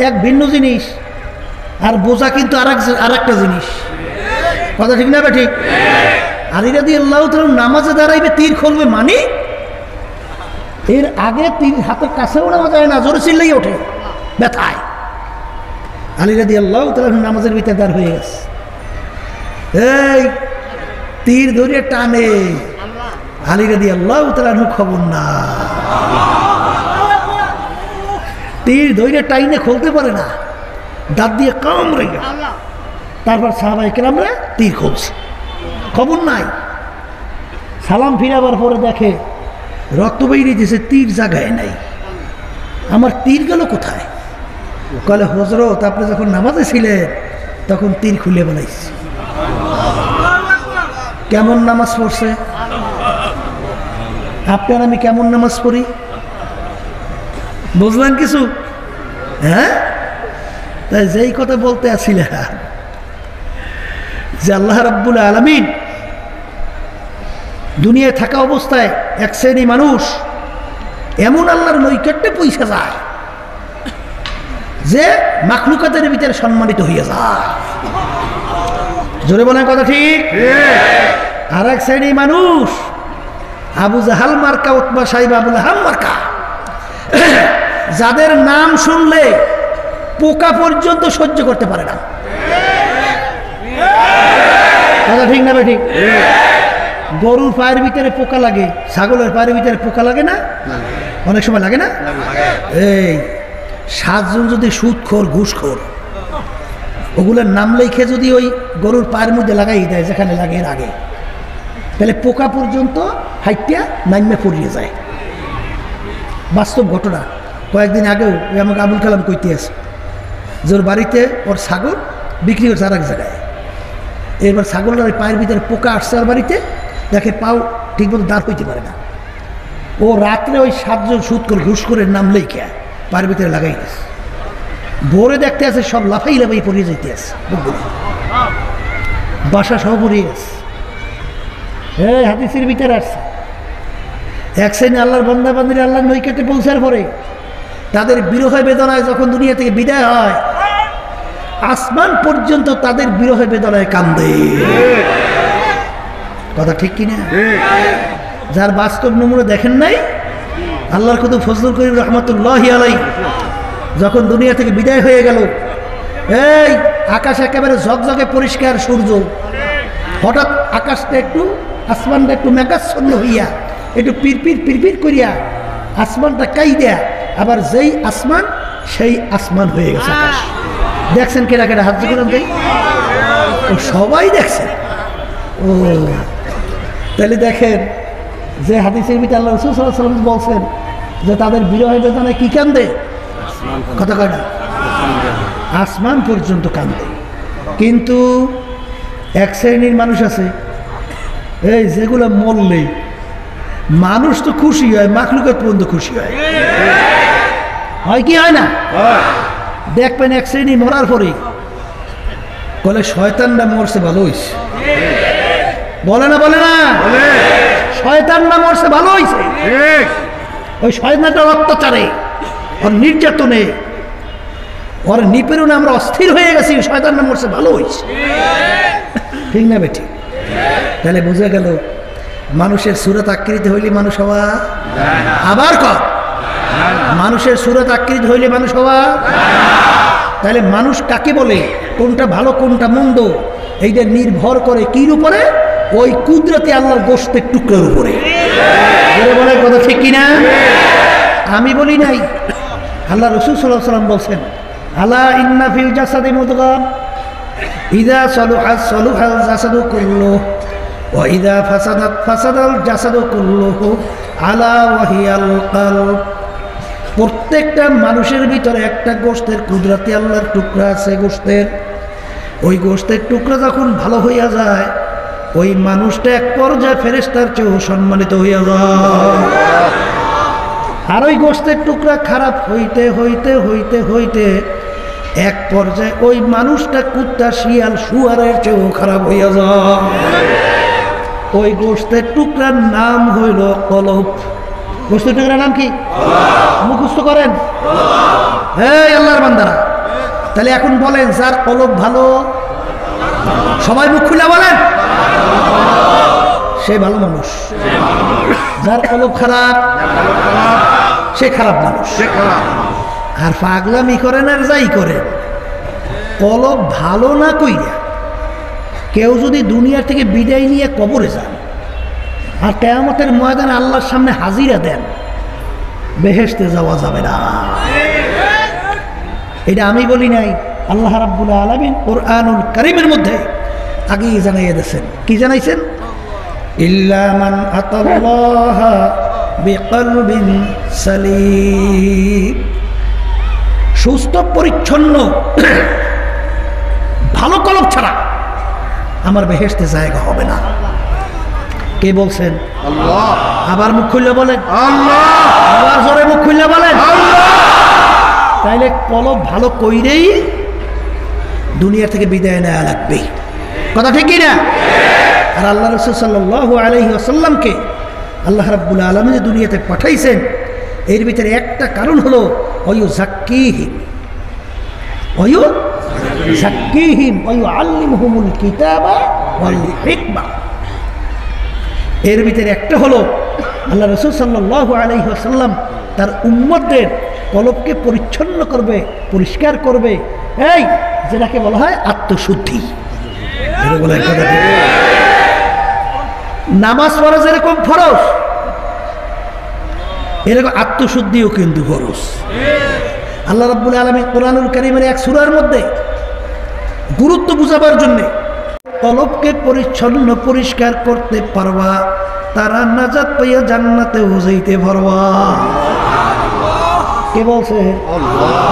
এক ভিন্ন জিনিস, আর বোঝা কিন্তু আর একটা জিনিস। কথা ঠিক না? ঠিক। আলী রাদিয়াল্লাহু তাআলা নামাজে দাঁড়াইবে তীর খুলবে মানে এর আগে তীর হাতের কাছে ওড়ানো যায় না, জোরে চিল্লাই ওঠে ব্যথায়। আলী রাদিয়াল্লাহু তাআলা নামাজের ভিতরে দাঁড় হয়ে গেছে, এই তীর ধরে টানে, আলী রাদিয়াল্লাহু তাআলা খবর না, তীর ধরে টাইনে খুলতে পারে না, দাঁত দিয়ে কামড়ে গেল। তারপর সাহাবায়ে কেরামরা তীর খুলছে, খবর নাই। সালাম ফিরাবার পরে দেখে রক্ত বেরিয়ে দিয়েছে, তীর জায়গায় নাই। আমার তীর গেল কোথায়? কলে হযরত আপনি যখন নামাজে ছিলেন তখন তীর খুলে বলাইছি। কেমন নামাজ পড়ছে? আপনার আমি কেমন নামাজ পড়ি বুঝলেন কিছু? হ্যাঁ, তাই যেই কথা বলতে আসছিলেন যে আল্লাহ রাব্বুল আলামিন দুনিয়ায় থাকা অবস্থায় এক শ্রেণী মানুষ এমন আল্লাহর নৈকট্যে পৌঁছে যায় যে মাখলুকাতের ভিতরে সম্মানিত হয়ে যায়। জোরে বলেন কথা ঠিক? আর এক শ্রেণী মানুষ আবু জাহাল মার্কা, উতবা সাইবা, আবু লাহাব মার্কা, যাদের নাম শুনলে পোকা পর্যন্ত সহ্য করতে পারে না। কথা ঠিক না ঠিক? গরুর পায়ের ভিতরে পোকা লাগে, ছাগলের পায়ের ভিতরে পোকা লাগে না? অনেক সময় লাগে না? এই 7 জন যদি সুদখোর ঘুষখোর ওগুলোর নাম লিখে যদি ওই গরুর পায়ের মধ্যে লাগাই দেয় যেখানে লাগে এর আগে, তাহলে পোকা পর্যন্ত হাইটিয়া নাইমে পড়িয়ে যায়। বাস্তব ঘটনা। কয়েকদিন আগেও আমাকে আবুল কালাম কইতে আছে যে ওর বাড়িতে ওর ছাগল বিক্রি করছে আর এক জায়গায়। এবার ছাগলটা ওই পায়ের ভিতরে পোকা আসছে ওর বাড়িতে, দেখে পাও ঠিকমতো দাঁড় হইতে পারে না। ও রাত্রে ওই 7 জন সুদখোর ঘুষখোরের নাম লেখা পায়ের ভিতরে লাগাই দিয়েছে। ভোরে দেখতে আছে সব লাফাই লাফাই পড়িয়ে যেতে আছে, বাসা সহ পড়িয়ে গেছে। এই হাদিসের ভিতরে আসছে এক শ্রেণী আল্লাহর বান্দা বান্দিরা আল্লাহর নৈকট্যে পৌঁছার পরে তাদের বিরহ বেদনায় যখন দুনিয়া থেকে বিদায় হয়, আসমান পর্যন্ত তাদের বিরহ বেদনায় কান্দে। কথা ঠিক কিনা? যার বাস্তব নমুনা দেখেন নাই, আল্লাহর কুতুব ফজলুল করিম রহমতুল্লাহি আলাইহি যখন দুনিয়া থেকে বিদায় হয়ে গেল, এই আকাশ একেবারে ঝকঝকে পরিষ্কার সূর্য, হঠাৎ আকাশটা একটু আসমানটা একটু মেঘাচ্ছন্ন হইয়া একটু পিরপির করিয়া আসমানটা কাই দেয়া, আবার যেই আসমান সেই আসমান হয়ে গেছে আকাশ। দেখছেন কেনা কেনা হাত করে দেয়? ও সবাই দেখছেন। ও তাহলে দেখেন যে হাদিসের ভিতরে আল্লাহ রাসূল সাল্লাল্লাহু আলাইহি ওয়াসাল্লাম বলছেন যে তাদের বিরহ বেদনায় কি কান্দে? কথা কয় না? আসমান পর্যন্ত কান্দে। কিন্তু এক শ্রেণীর মানুষ আছে, এই যেগুলো মরলে মানুষ তো খুশি হয়, মাখলুকাত পর্যন্ত খুশি হয়। হয় কি হয় না? দেখবেন এক শ্রেণী মরার পরে বলে শয়তানরা মরছে ভালো হয়েছে। বলে না? বলে না? শয়তানরা মরছে ভালো হয়েছে। ওই শয়তানটার অত্যাচারে, ওর নির্যাতনে, ওর নিপীড়নে আমরা অস্থির হয়ে গেছি, শয়তানরা মরছে ভালো হয়েছে। ঠিক না বেটি? তাহলে বুঝে গেল মানুষের সুরত আকৃতি হইলে মানুষ হওয়া, আবার কর মানুষের সুরত আকৃতি হইলে মানুষ হওয়া। তাহলে মানুষ কাকে বলে, কোনটা ভালো কোনটা মন্দ, এইটা নির্ভর করে কির উপরে? ওই কুদরতি আল্লাহর গোশতের টুকরোর উপরে। বলে কথা ঠিক কিনা? আমি বলি নাই, আল্লাহ রাসূল সাল্লাল্লাহু আলাইহি ওয়াসাল্লাম বলছেন, আলা ইন্না ফিল জাসাদি মুদগা ইযা সালুহা সালুহাল জাসাদু কুল্লুহু ওয়া ইযা ফাসাদাত ফাসাদাল জাসাদু কুল্লুহু আলা ওয়া হিয়াল কলব। প্রত্যেকটা মানুষের ভিতরে একটা গোশতের কুদরতি আল্লাহর টুকরা আছে গোশতের। ওই গোশতের টুকরা যখন ভালো হইয়া যায়, ওই মানুষটা এক পর্যায়ে ফেরেশতার চেয়েও সম্মানিত হইয়া যায়। আর ওই গোশতের টুকরা খারাপ হইতে হইতে হইতে হইতে এক পর্যায়ে ওই মানুষটা কুত্তা শিয়াল শুয়ারের চেয়েও খারাপ হইয়া যায়। ওই গোশতের টুকরার নাম হইল কলব। গোশতের টুকরার নাম কি? মুখস্থ করেন। এই আল্লাহর বান্দারা, তাহলে এখন বলেন যার কলব ভালো, সবাই মুখ খুলে বলেন সে ভালো মানুষ, যার কলব খারাপ সে খারাপ মানুষ। আর পাগলামি করেন আর যাই করেন, কলব ভালো না কইরা কেউ যদি দুনিয়া থেকে বিদায় নিয়ে কবরে যান আর কিয়ামতের ময়দানে আল্লাহর সামনে হাজিরা দেন, বেহেশতে যাওয়া যাবে না। এটা আমি বলি নাই, আল্লাহ রাব্বুল আলামিন কুরআনুল কারীমের মধ্যে আগেই জানাইয়া দিয়েছেন। কি জানাইছেন? ইল্লা মান আতাল্লাহা বিকলবিন সালিম, সুস্থ পরিচ্ছন্ন ভালো কলব ছাড়া আমার বেহেশতে জায়গা হবে না। কে বলছেন? আল্লাহ। আবার মুখ খুললে বলেন আল্লাহ। আবার জোরে মুখ খুললে বলেন আল্লাহ। তাইলে কলব ভালো কইরেই দুনিয়া থেকে বিদায় নেওয়া লাগবে, কথা ঠিক না? আর আল্লাহ রাসূল সাল্লাল্লাহু আলাইহি ওয়াসাল্লামকে আল্লাহ রাব্বুল আলামিন দুনিয়াতে পাঠাইছেন, এর ভিতরে একটা কারণ হলো ওয়ুযাক্কিহিম ওয়ুআল্লিমুহুমুল কিতাবা ওয়াল হিকমা। এর ভিতরে একটা হলো আল্লাহ রাসূল সাল্লাল্লাহু আলাইহি ওয়াসাল্লাম তার উম্মতদের কলবকে পরিচ্ছন্ন করবে, পরিষ্কার করবে, এই যেটাকে বলা হয় আত্মশুদ্ধি। নামাজ পড়া যেরকম ফরজ, এরকম আত্মশুদ্ধিও কিন্তু ফরজ। আল্লাহ রাব্বুল আলামিন কুরআনুল কারীমের এক সূরার মধ্যে গুরুত্ব বুঝাবার জন্য, কলবকে পরিচ্ছন্ন পরিষ্কার করতে পারবা তারা নাজাত পাইয়া জান্নাতে যাইতে পারবা। কে বলছে?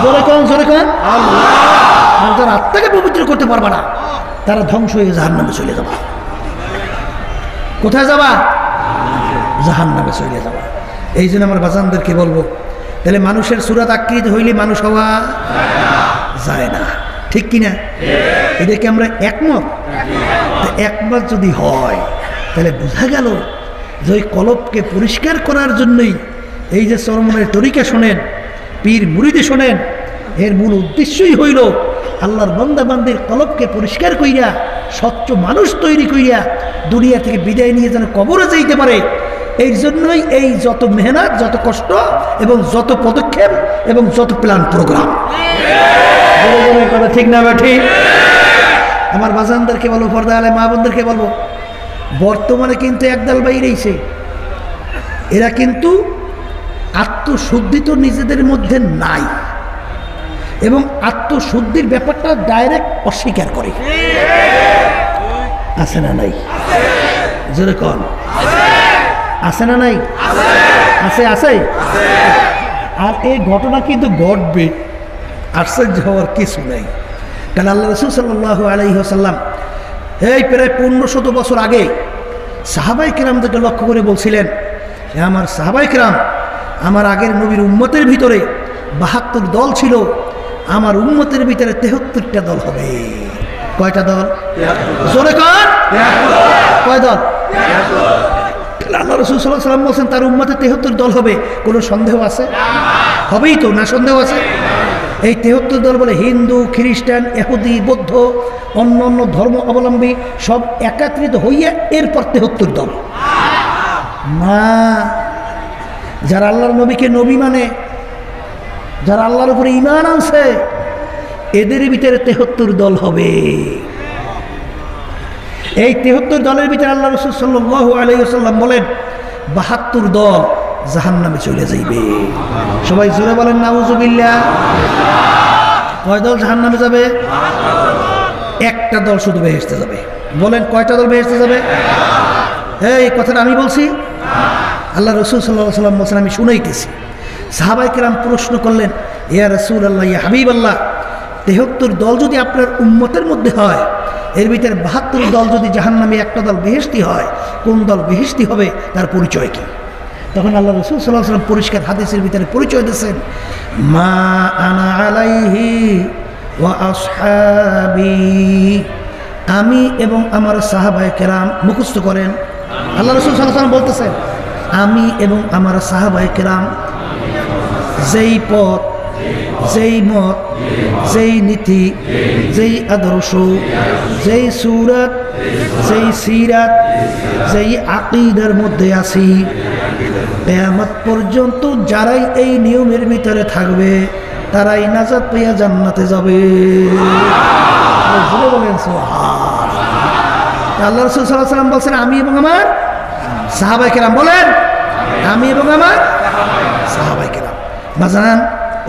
জোরে কোন, জোরে কোন আল্লাহ। আর যারা আত্মাকে পবিত্র করতে পারবা না তারা ধ্বংস হয়ে জাহান্নামে চলে যাবা। কোথায় যাবা? জাহান্নামে চলে যাবা। এই জন্য আমার বাজানদেরকে বলবো, তাহলে মানুষের সুরাত আকৃত হইলে মানুষ হওয়া যায় না, ঠিক কিনা? এদেরকে আমরা একমত। একমত যদি হয় তাহলে বোঝা গেল যে ওই কলবকে পরিষ্কার করার জন্যই এই যে চরমনের তরিকা শোনেন, পীর মুরিদি শোনেন, এর মূল উদ্দেশ্যই হইল আল্লাহর বান্দা বান্দির কলবকে পরিষ্কার কইরা স্বচ্ছ মানুষ তৈরি কইরা দুনিয়া থেকে বিদায় নিয়ে যেন কবরে যাইতে পারে। এই জন্যই এই যত মেহনত, যত কষ্ট এবং যত পদক্ষেপ এবং যত প্ল্যান প্রোগ্রাম। কথা ঠিক না? ঠিক। আমার বাজানদেরকে বলবো, পর্দা আলে মা বোনদেরকে বলবো, বর্তমানে কিন্তু একদল বাইরেছে, এরা কিন্তু আত্মশুদ্ধি তো নিজেদের মধ্যে নাই এবং আত্মশুদ্ধির ব্যাপারটা ডাইরেক্ট অস্বীকার করে। আছে না নাই? জোরে কন, আছে না নাই? আছে, আছে। আর এই ঘটনা কিন্তু ঘটবে, আশ্চর্য হওয়ার কিছু নেই। কারণ আল্লাহ রাসূল সাল্লাল্লাহু আলাইহি ওয়াসাল্লাম এই প্রায় 1500 বছর আগে সাহাবায়ে কেরামদেরকে লক্ষ্য করে বলছিলেন, আমার সাহাবায়ে কেরাম, আমার আগের নবীর উম্মতের ভিতরে 72 দল ছিল, আমার উম্মতের ভিতরে 73টা দল হবে। কয়টা দল? জোরে কর, কয় দল? আল্লাহ রাসূল সাল্লাল্লাহু আলাইহি ওয়াসাল্লাম বলেন তার উম্মতে 73 দল হবে। কোনো সন্দেহ আছে? হবেই তো, না সন্দেহ আছে? এই 73 দল বলে হিন্দু, খ্রিস্টান, ইহুদি, বৌদ্ধ, অন্য অন্য ধর্ম অবলম্বী সব একত্রিত হইয়া এরপর 73 দল না। যারা আল্লাহর নবীকে নবী মানে, যারা আল্লাহর উপরে ঈমান আনছে, এদের ভিতরে 73 দল হবে। এই 73 দলের ভিতরে আল্লাহ রাসূল সাল্লাল্লাহু আলাইহি ওয়াসাল্লাম বলেন 72 দল জাহান্নামে চলে যাইবে। সবাই জোরে বলেন নাউজুবিল্লাহ। কয় দল জাহান্নামে যাবে? একটা দল শুধু বেহেশতে যাবে। বলেন কয়টা দল বেহেশতে যাবে? এই কথাটা আমি বলছি? আল্লাহ রাসূল সাল্লাল্লাহু আলাইহি ওয়াসাল্লাম বলেন আমি শুনাইতেছি। সাহাবায়ে কেরাম প্রশ্ন করলেন, ইয়া রাসূলুল্লাহ, ইয়া হাবিবাল্লাহ, 73 দল যদি আপনার উম্মতের মধ্যে হয়, এর ভিতরে 72 দল যদি জাহান্নামে, একটা দল বেহেশতি হয়, কোন দল বেহেশতি হবে তার পরিচয় কি? তখন আল্লাহ রাসূল সাল্লাল্লাহু আলাইহি ওয়াসাল্লাম পরিষ্কার হাদিসের ভিতরে পরিচয় দিয়েছেন, মা আনা আলাইহি ওয়া আসহাবি, আমি এবং আমার সাহাবায়ে কেরাম। মুখস্থ করেন, আল্লাহ রাসূল সাল্লাল্লাহু আলাইহি ওয়াসাল্লাম বলতেছেন, আমি এবং আমার সাহাবায়ে কেরাম যেই পথ, যেই মত, যেই নীতি, যেই আদর্শ, যেই সুরত, যেই সিরাত যেই আকীদার মধ্যে আছি, কিয়ামত পর্যন্ত যারাই এই নিয়মের ভিতরে থাকবে তারাই নাজাত পেয়ে জান্নাতে যাবে। বলেন সুবহানাল্লাহ। আল্লাহ রাসূল সাল্লাল্লাহু আলাইহি ওয়াসাল্লাম বলেন, আমি এবং আমার সাহাবায়ে কেরাম, বলেন আমি এবং আমার সাহাবায়ে কেরাম। বাজান,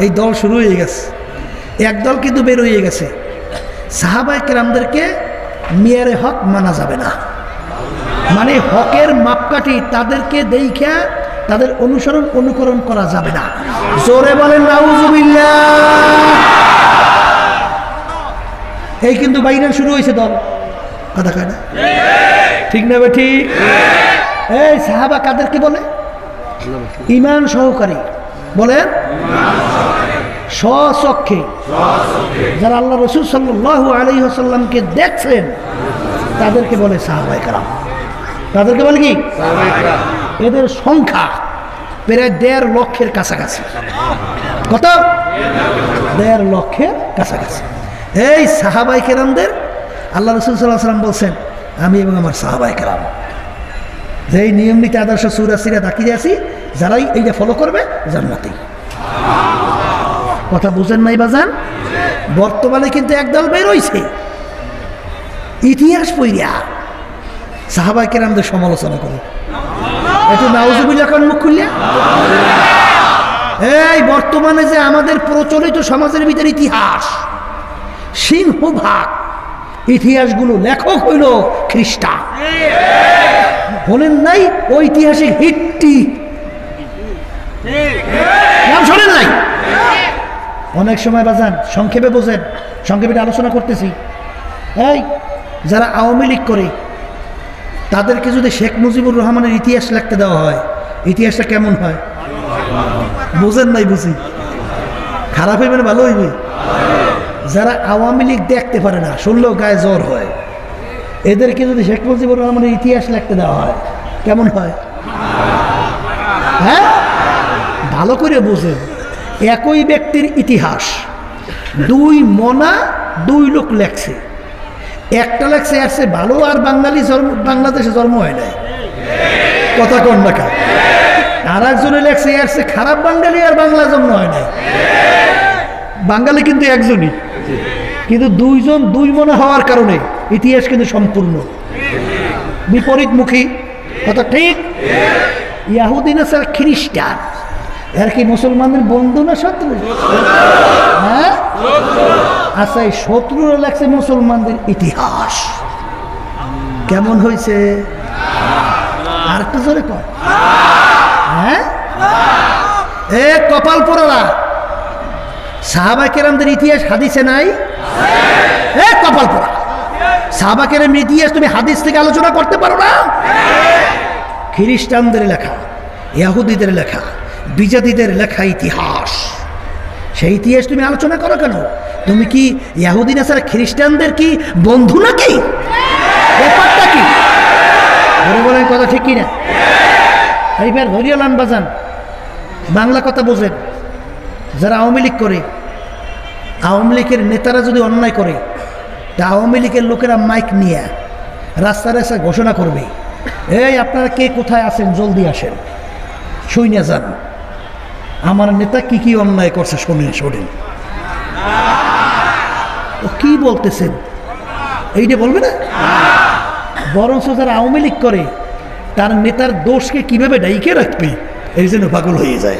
এই দল শুরু হয়ে গেছে, এক দল কিন্তু বের হয়ে গেছে। সাহাবায়ে কেরামদেরকে মিয়ারে হক মানা যাবে না, মানে হকের মাপকাঠি তাদেরকে দেখা তাদের অনুকরণ করা যাবে না। জোরে বলেন নাউজুবিল্লাহ। এই কিন্তু বাইরে শুরু হয়েছে দল, কথা কয় না, ঠিক না বে ঠিক? এই সাহাবা কাদেরকে বলে? ঈমান সহকারী, বলেন স্বচক্ষে যারা আল্লাহ রাসূল সাল্লাল্লাহু আলাইহি ওয়াসাল্লামকে দেখছেন তাদেরকে বলে সাহাবায়ে কেরাম। তাদেরকে বলে কি? এদের সংখ্যা প্রায় 1.5 লক্ষের কাছাকাছি। কত? 1.5 লক্ষের কাছাকাছি। এই সাহাবায়ে কেরামদের আল্লাহ রাসূল সাল্লাল্লাহু আলাইহি ওয়াসাল্লাম বলছেন, আমি এবং আমার সাহাবায়ে কেরাম যেই নিয়ম নীতি আদর্শ সূরা সিরাত আকীদা আছি, যারাই এইটা ফলো করবে জান্নাতি। কথা বুঝেন নাই বাজান? বর্তমানে কিন্তু একদল বের হইছে ইতিহাস পড়িয়া সাহাবায়ে কেরামদের সমালোচনা করে। একটু নাউজুবিল্লাহ কোন মুখ খুললিয়া। এই বর্তমানে যে আমাদের প্রচলিত সমাজের ভিতরে ইতিহাস, সিংহভাগ ইতিহাসগুলো লেখক হইল খ্রিস্টান। বলেন নাই ঐতিহাসিক হিট্টি নাম শোনেন নাই? অনেক সময় বাজান সংক্ষেপে বোঝেন, সংক্ষেপে আলোচনা করতেছি। এই যারা আওয়ামী লীগ করে তাদেরকে যদি শেখ মুজিবুর রহমানের ইতিহাস লিখতে দেওয়া হয়, ইতিহাসটা কেমন হয়? বোঝেন নাই? বুঝি খারাপ হইবে না ভালো হইবে? যারা আওয়ামী লীগ দেখতে পারে না, শুনলেও গায়ে জ্বর হয়, এদেরকে যদি শেখ মুজিবুর রহমানের ইতিহাস লিখতে দেওয়া হয় কেমন হয়? হ্যাঁ, ভালো করে বুঝেন। একই ব্যক্তির ইতিহাস 2 মনা 2 লোক লেখছে। একটা লেখছে আসছে ভালো, আর বাংলাদেশে জন্ম হয় নাই, কথা কোন না? আর একজনে লেখছে আসছে খারাপ বাঙালি, আর বাংলা জন্ম হয় নাই। বাঙালি কিন্তু একজনই, কিন্তু 2 জন 2 মনা হওয়ার কারণে ইতিহাস কিন্তু সম্পূর্ণ বিপরীতমুখী, কথা ঠিক? ইয়াহুদি না স্যার খ্রিস্টান, এর কি মুসলমানদের বন্ধু না শত্রু? হ্যাঁ, আচ্ছা এই শত্রুরা লাগছে মুসলমানদের ইতিহাস। কেমন হয়েছে? আর একটু জোরে কর। হ্যাঁ, এ কপাল পোড়ারা, সাহাবায়ে কেরামদের ইতিহাস হাদিসে নাই? এ কপাল পোড়া, সাহাবায়ে কেরামের ইতিহাস তুমি হাদিস থেকে আলোচনা করতে পারো না? খ্রিস্টানদের লেখা, ইহুদিদের লেখা, বিজাতিদের লেখা ইতিহাস, সেই ইতিহাস তুমি আলোচনা করো কেন? তুমি কি ইহুদি না স্যার খ্রিস্টানদের কি বন্ধু নাকি? ব্যাপারটা কি? বলেন কথা ঠিক কিনা? এইবার ধরিয়ালান বাজান, বাংলা কথা বোঝেন। যারা আওয়ামী লীগ করে, আওয়ামী লীগের নেতারা যদি অন্যায় করে, তা আওয়ামী লীগের লোকেরা মাইক নিয়ে রাস্তায় রাস্তায় ঘোষণা করবে, এই আপনারা কে কোথায় আছেন জলদি আসেন, শুইনা যান, আমার নেতা কি কি অন্যায় করছে শোনেন। ও কি বলতেছেন এইটা বলবে না? বরঞ্চ যারা আওয়ামী লীগ করে তার নেতার দোষকে কিভাবে ডাইকে রাখবে এই জন্য পাগল হয়ে যায়।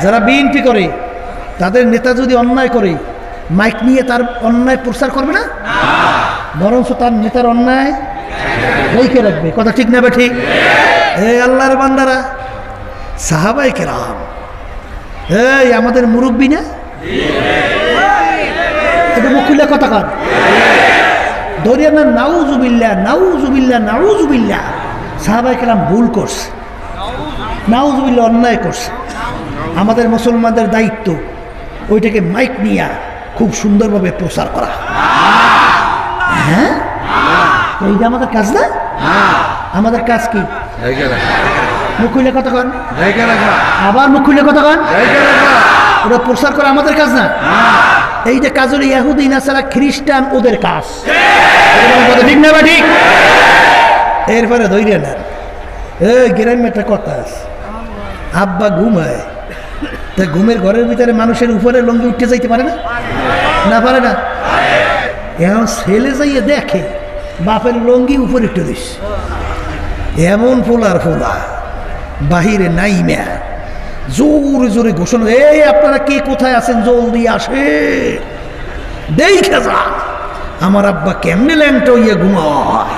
যারা বিএনপি করে তাদের নেতা যদি অন্যায় করে মাইক নিয়ে তার অন্যায় প্রচার করবে না, বরঞ্চ তার নেতার অন্যায় ডাইকে রাখবে, কথা ঠিক না? ঠিক। এই আল্লাহর বান্দারা, সাহাবায়ে কেরাম এই আমাদের মুরব্বী না? এটা মুখুল্লা কথা কর, ধরিয়া না নাউজুবিল্লাহ নাউজুবিল্লাহ নাউজুবিল্লাহ। সাহাবায়ে কেরাম ভুল করছে, নাউজুবিল্লাহ অন্যায় করছে। আমাদের মুসলমানদের দায়িত্ব ওইটাকে মাইক নিয়ে খুব সুন্দরভাবে প্রচার করা। হ্যাঁ, এইটা আমাদের কাজ না? আমাদের কাজ কি? মুখুল্লা কথা কন, আবার মুখুল্লা কথা কন, ওটা প্রচার করা আমাদের কাজ না? এইটা কাজ হলো ইহুদি নাসারা খ্রিস্টান ওদের কাজ। ঠিক না বা ঠিক? এরপরে ধৈর্য নেন। এই গ্রামে একটা কথা আছে, আব্বা ঘুমায়, তা ঘুমের ঘরের ভিতরে মানুষের উপরে লঙ্গি উঠতে যাইতে পারে না? না পারে না? এখন ছেলে যাইয়ে দেখে বাপের লঙ্গি উপরে উঠে দিস, এমন ফোলার ফোলা বাহিরে নাই মেয়া, জোরে জোরে ঘোষণা, এই আপনারা কে কোথায় আছেন জলদি আসে, দেখে যান আমার আব্বা কেমনে ল্যাংটা হইয়া ঘুমায়।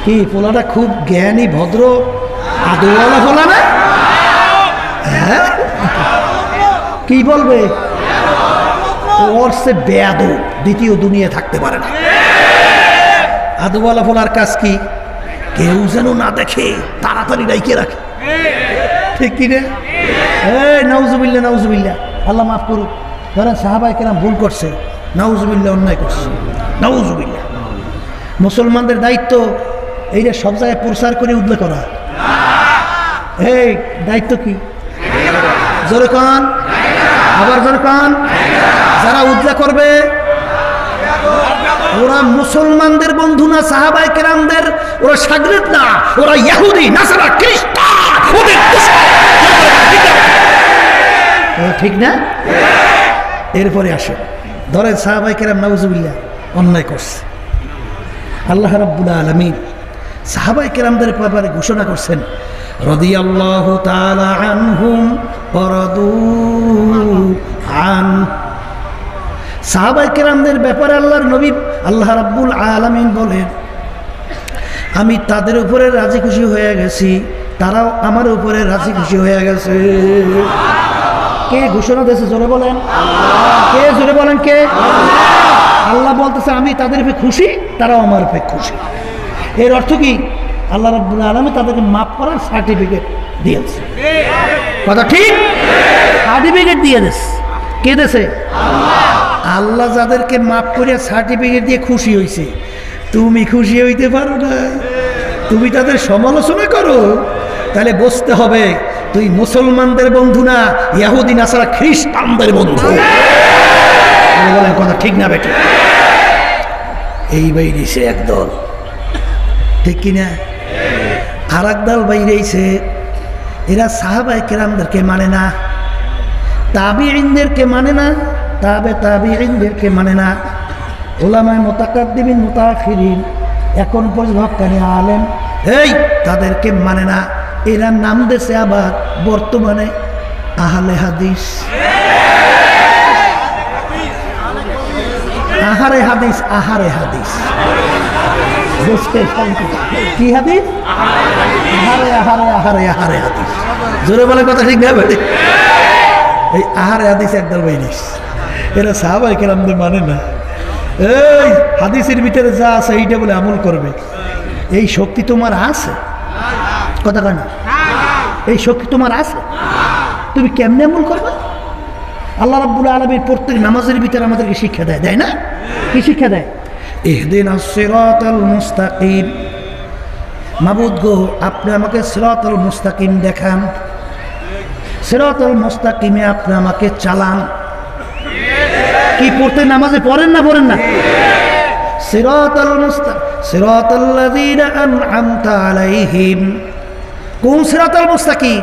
কি ফোলাটা খুব জ্ঞানী ভদ্র আদৌওয়ালা ফোলা না? হ্যাঁ, কি বলবে? ওর সে বেয়াদব দ্বিতীয় দুনিয়া থাকতে পারে না। আদৌওয়ালা ফোলার কাজ কি? কেউ যেন না দেখে তাড়াতাড়ি ডাইকে রাখে, ঠিক কি রে? এই নাউজুবিল্লাহ নাউজুবিল্লাহ, আল্লাহ মাফ করুক, ধরেন সাহাবায়ে কেরাম ভুল করছে, নাউজুবিল্লাহ অন্যায় করছে, নাউজুবিল্লাহ। মুসলমানদের দায়িত্ব এইটা সব জায়গায় প্রচার করে উদ্বেগ করা। এই দায়িত্ব কি? জোরে কান, আবার জোরে কান। যারা উদ্বেগ করবে ওরা মুসলমানদের বন্ধু না, সাহাবায়ে কেরামদের ওরা শাগরেদ না, ওরা ইহুদি নাসারা খ্রিস্টান, ওদের ঠিক না? এরপরে আসে ধরেন সাহাবায়ে কেরাম নাউজুবিল্লাহ অন্যায় করছে, আল্লাহ রাব্বুল আলামিন সাহাবায়ে কেরামদের ব্যাপারে ঘোষণা করছেন, রাদিয়াল্লাহু তাআলা আনহুম ওয়া রাদু আন। সাহাবায়ে কেরামদের ব্যাপারে আল্লাহর নবী আল্লাহ রাব্বুল আলামিন বলেন, আমি তাদের উপরে রাজি খুশি হয়ে গেছি, তারাও আমার উপরে রাজি খুশি হয়ে গেছে। কে ঘোষণা দিয়েছে? জোরে বলেন কে, জোরে বলেন কে? আল্লাহ বলতেছে আমি তাদের উপরে খুশি, তারাও আমার উপরে খুশি। এর অর্থ কি? আল্লাহ রাব্বুল আলামিন তাদেরকে মাফ করার সার্টিফিকেট দিয়েছে। কথা ঠিক? সার্টিফিকেট দিয়ে দিয়েছে। কে দিয়েছে? আল্লাহ যাদেরকে মাফ করিয়া সার্টিফিকেট দিয়ে খুশি হয়েছে, তুমি খুশি হইতে পারো না, তুমি তাদের সমালোচনা করো, তাহলে বুঝতে হবে তুই মুসলমানদের বন্ধু না, ইহুদি নাসারা খ্রিস্টানদের বন্ধু। বলেন কথা ঠিক না বেটা? এই বাইরেছে একদল, ঠিক কিনা? আর একদল বাইরেছে, এরা সাহাবায়ে কেরামদেরকে মানে না, তাবিঈনদেরকে মানে না, তাবিঈনদেরকে মানে না, উলামায়ে মুতাকাদ্দিমিন মুতাআখিরিন এখন পর্যন্ত হক্কানি আলেম এই তাদেরকে মানে না। এরা নাম দেশে আবার বর্তমানে আহলে হাদিস। আহারে হাদিস, আহারে হাদিস, কি হাদিস? আহারে আহারে আহারে আহারে হাদিস। জোরে বলে কথা ঠিক না বেটে? এই আহারে হাদিস একদল বাইরিস, এরা সাহাবায়ে কেরামদের মানে না। এই হাদিসের ভিতরে যা আছে এইটা বলে আমল করবে, এই শক্তি তোমার আছে? কথা কয় না? এই শক্তি তোমার আছে? তুমি কেমনে আমল করবে? আল্লাহ রাব্বুল আলামিন প্রত্যেক নামাজের ভিতরে আমাদেরকে শিক্ষা দেয়, দেয় না? কি শিক্ষা দেয়? ইহদিনাস সিরাতাল মুস্তাকিম। মাবুদ গো, আপনি আমাকে সিরাতাল মুস্তাকিম দেখান, সিরাতাল মুস্তাকিমে আপনি আমাকে চালান। কি পড়তে নামাজে পড়েন না? পড়েন না? সিরাতাল মুস্তাকিম, সিরাতাল্লাযীনা আন'আমতা আলাইহিম। কোন সিরাতাল মুস্তাকিম?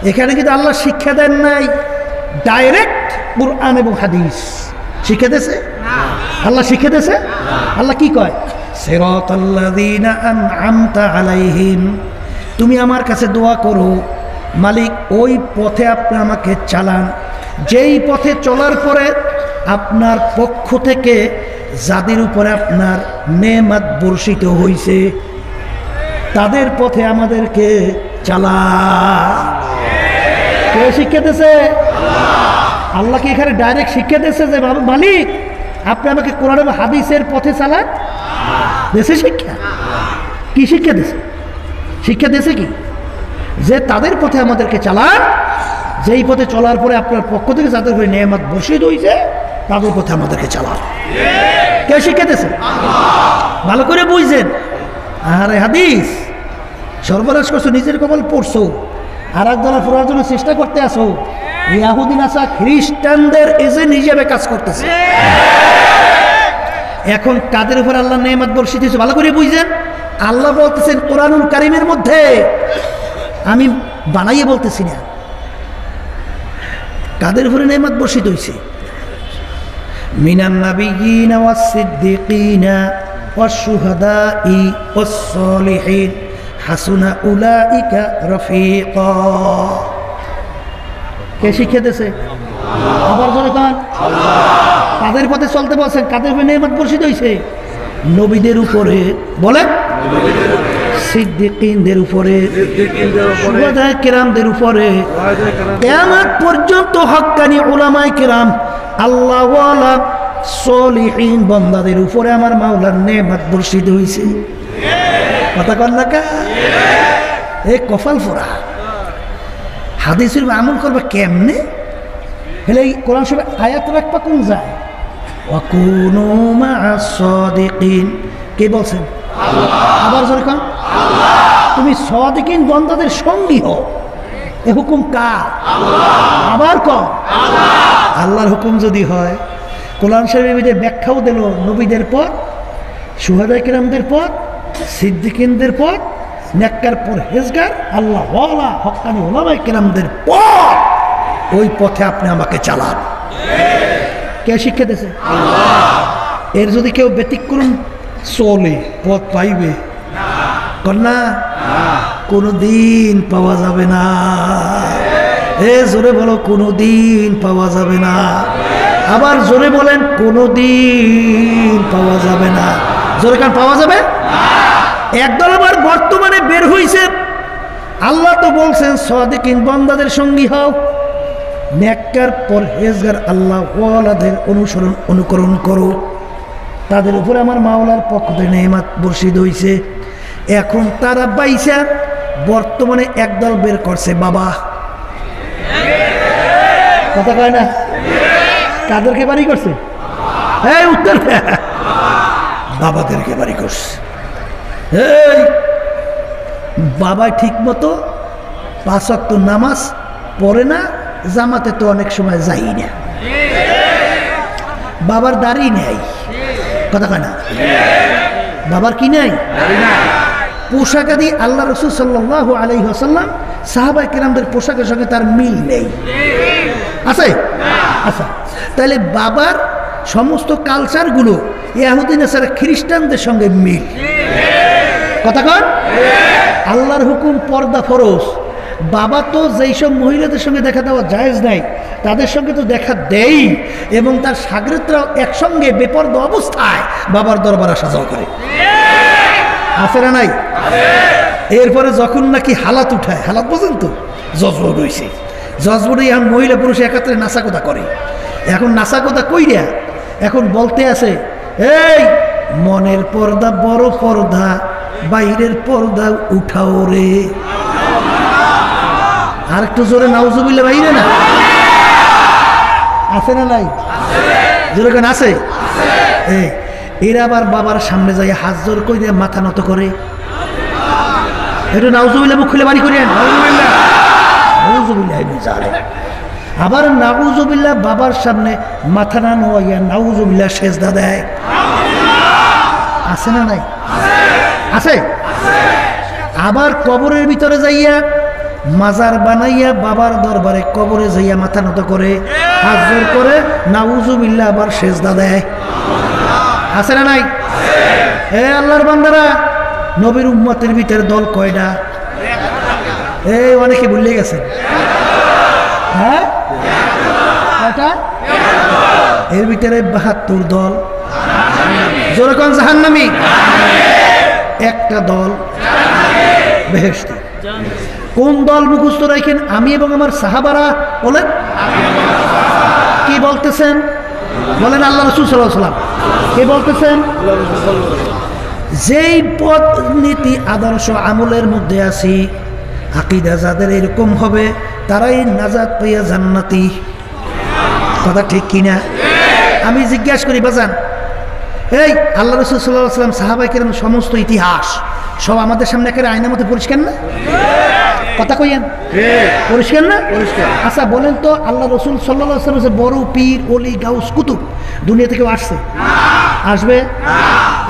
এখানে কিন্তু আল্লাহ শিক্ষা দেন নাই, ডাইরেক্ট কুরআন এবং হাদিস শিক্ষা দিয়েছে। আল্লাহ শিক্ষা দিয়েছে। আল্লাহ কি কয়? সিরাতাল্লাযীনা আন'আমতা আলাইহিম। তুমি আমার কাছে দোয়া করো, মালিক ওই পথে আপনি আমাকে চালান, যেই পথে চলার পরে আপনার পক্ষ থেকে যাদের উপরে আপনার নেয়ামত বর্ষিত হয়েছে তাদের পথে আমাদেরকে চালা। কে শিক্ষা দিয়েছে? আল্লাহ কি এখানে ডাইরেক্ট শিক্ষা দিয়েছে যে মালিক আপনি আমাকে কোরআন এবং হাদিসের পথে চালান? দেশে শিক্ষা কি শিক্ষা দিয়েছে? শিক্ষা দিয়েছে কি? যে তাদের পথে আমাদেরকে চালান, যেই পথে চলার পরে আপনার পক্ষ থেকে যাদের উপরে নেয়ামত বর্ষিত হয়েছে তাদের পথে আমাদেরকে চালান। কে শিক্ষা দিয়েছে? ভালো করে বুঝছেন? আরে হাদিস সর্বনাশ করছো, নিজের কপাল পড়ছো, আর এক দলের পড়ার জন্য চেষ্টা করতে আসো। ইহুদি নাসারা খ্রিস্টানদের এজেন্ট হিসেবে কাজ করতেছে। এখন কাদের উপর আল্লাহ নেয়ামত বর্ষিত হয়েছে ভালো করে বুঝছেন। আল্লাহ বলতেছেন কোরআনুল কারীমের মধ্যে, আমি বানাইয়ে বলতেছি না, কাদের উপরে নেয়ামত বর্ষিত হয়েছে? মিনান নাবিয়্যিনা ওয়াস সিদ্দিকিনা ওয়াশ শুহাদাই ওয়াস সালিহিন হাসুনা উলাইকা রফিকা। কে শিক্ষা দিয়েছে? আবার জোরে কান। কাদের পথে চলতে বলছেন? কাদের উপরে নেয়ামত বর্ষিত হয়েছে? নবীদের উপরে, বলেন, সিদ্দিকীনদের উপরে, শুহাদা কিরামদের উপরে, কিয়ামত পর্যন্ত হক্কানি উলামায়ে কিরাম, আল্লাহ ওয়ালা সলিহিন বান্দাদের উপরে আমার মাওলার নেয়ামত বর্ষিত হয়েছে। কথা কন না কা? এই কপাল ফোড়া। হাদিসের আমল করবে কেমনে? হেলে কোরআন শরীফে আয়াত রাখবা কোন যায়? ওয়াকুনু মা'আস সাদিকিন। কে বলছেন? আল্লাহ। আবার জোরে কোন? আল্লাহ। তুমি সাদিকিন বান্দাদের সঙ্গী হও, এ হুকুম কার? আল্লাহ। আবার কোন? আল্লাহ। আল্লাহর হুকুম যদি হয়, কোরআন শরীফের ব্যাখ্যাও দিল নবীদের পথ, শুহাদা কিরামদের পথ, সিদ্দিকিনদের পথ, নেককার পরহেজগার আল্লাহ ওয়ালা হক্কানি উলামায়ে কিরামদের পথ, ওই পথে আপনি আমাকে চালান। কে শিক্ষা দিয়েছে? আল্লাহ। এর যদি কেউ ব্যতিক্রম চলে পথ পাইবে না? কোনোদিন পাওয়া যাবে না। এ জোরে বলো, কোনোদিন পাওয়া যাবে না। আবার জোরে বলেন, কোনোদিন পাওয়া যাবে না। জোরে কান পাওয়া যাবে? একদল আবার বর্তমানে বের হইছে। আল্লাহ তো বলছেন সাদিকিন বান্দাদের সঙ্গী হও, নেককার পরহেজগার আল্লাহ ওয়ালাদের অনুকরণ করো, তাদের উপরে আমার মাওলার পক্ষ থেকে নেয়ামত বর্ষিত হইছে। এখন তারা বাইসা বর্তমানে একদল বের করছে বাবা। কথা কয় না? কাদেরকে বাড়ি করছে? এই উত্তর, বাবাদেরকে বাড়ি করছে। এই বাবা ঠিক মতো 5 ওয়াক্ত নামাজ পড়ে না, জামাতে তো অনেক সময় যাই না, বাবার দাড়ি নেই। কথা কয় না? বাবার কি নাই? পোশাক আদি আল্লাহ রাসূল সাল্লাল্লাহু আলাইহি ওয়াসাল্লাম সাহাবায়ে কেরামদের পোশাকের সঙ্গে তার মিল নেই, আছে? আচ্ছা, তাহলে বাবার সমস্ত কালচারগুলো ইহুদি নাসারা খ্রিস্টানদের সঙ্গে মিল। কথা কন? আল্লাহর হুকুম পর্দা ফরজ। বাবা তো যেই সব মহিলাদের সঙ্গে দেখা দেওয়া জায়েজ নাই, তাদের সঙ্গে তো দেখা দেই, এবং তার শাগরেদরাও একসঙ্গে বেপরদা অবস্থায় বাবার দরবার আসা যাওয়া করে, আছে না নাই? এরপরে যখন নাকি হালাত উঠায়, হালাত বোঝেন তো, জজবোর্ড হয়েছে, জজবোর্ডে এখন মহিলা পুরুষ একাত্রে নাচাকোদা করে। এখন নাচাকোদা কইরা এখন বলতে আছে, এই মনের পর্দা বড় পর্দা, বাইরের পর্দা উঠাও রে। আর একটু জোরে নাউজুবিল্লাহ বাইরে না, আছে না নাই? জোরে কেন আছে? এই এরা আবার বাবার সামনে যাই হাত জোর করে মাথা নত করে, একটু নাউজুবিল্লাহ মুখ খুলে বাড়ি করেন, আবার নাউজুবিল্লাহ বাবার সামনে মাথা না নোয়াইয়া নাউজুবিল্লাহ সেজদা দেয়, আছে না নাই? আছে। আবার কবরের ভিতরে যাইয়া মাজার বানাইয়া বাবার দরবারে কবরে যাইয়া মাথা নত করে, হাত জোর করে নাউজুবিল্লাহ আবার সেজদা দেয়, আছে না নাই? এ আল্লাহর বান্দারা, নবীর উম্মতের ভিতরে দল কয়টা? এই অনেকে ভুলে গেছে। হ্যাঁ, কয়টা? এর ভিতরে 72 দল। জোরে কোন? জাহান্নামী। একটা দল বেহেশতি। কোন দল মুখস্থ রাখেন? আমি এবং আমার সাহাবারা। বলেন কি বলতেছেন? বলেন আল্লাহ রাসূল সাল্লাল্লাহু আলাইহি ওয়াসাল্লাম। কে বলতেছেন? যেই পথ নীতি আদর্শ আমলের মধ্যে আছি, আকীদা যাদের এরকম হবে তারাই নাজাত পাইয়া জান্নাতি। কথা ঠিক কিনা? আমি জিজ্ঞাসা করি বাজান, এই আল্লাহ রাসূল সাল্লাল্লাহু আলাইহি ওয়াসাল্লাম সাহাবায়ে কেরাম সমস্ত ইতিহাস সব আমাদের সামনে একটা আয়নার মধ্যে পরিষ্কার না? কথা কইয়েন, পরিষ্কার না? আচ্ছা বলেন তো, আল্লাহ রাসূল সাল্লাল্লাহু আলাইহি ওয়াসাল্লাম বড় পীর, ওলি, গাউস, কুতুব দুনিয়া থেকে আসছে? আসবে?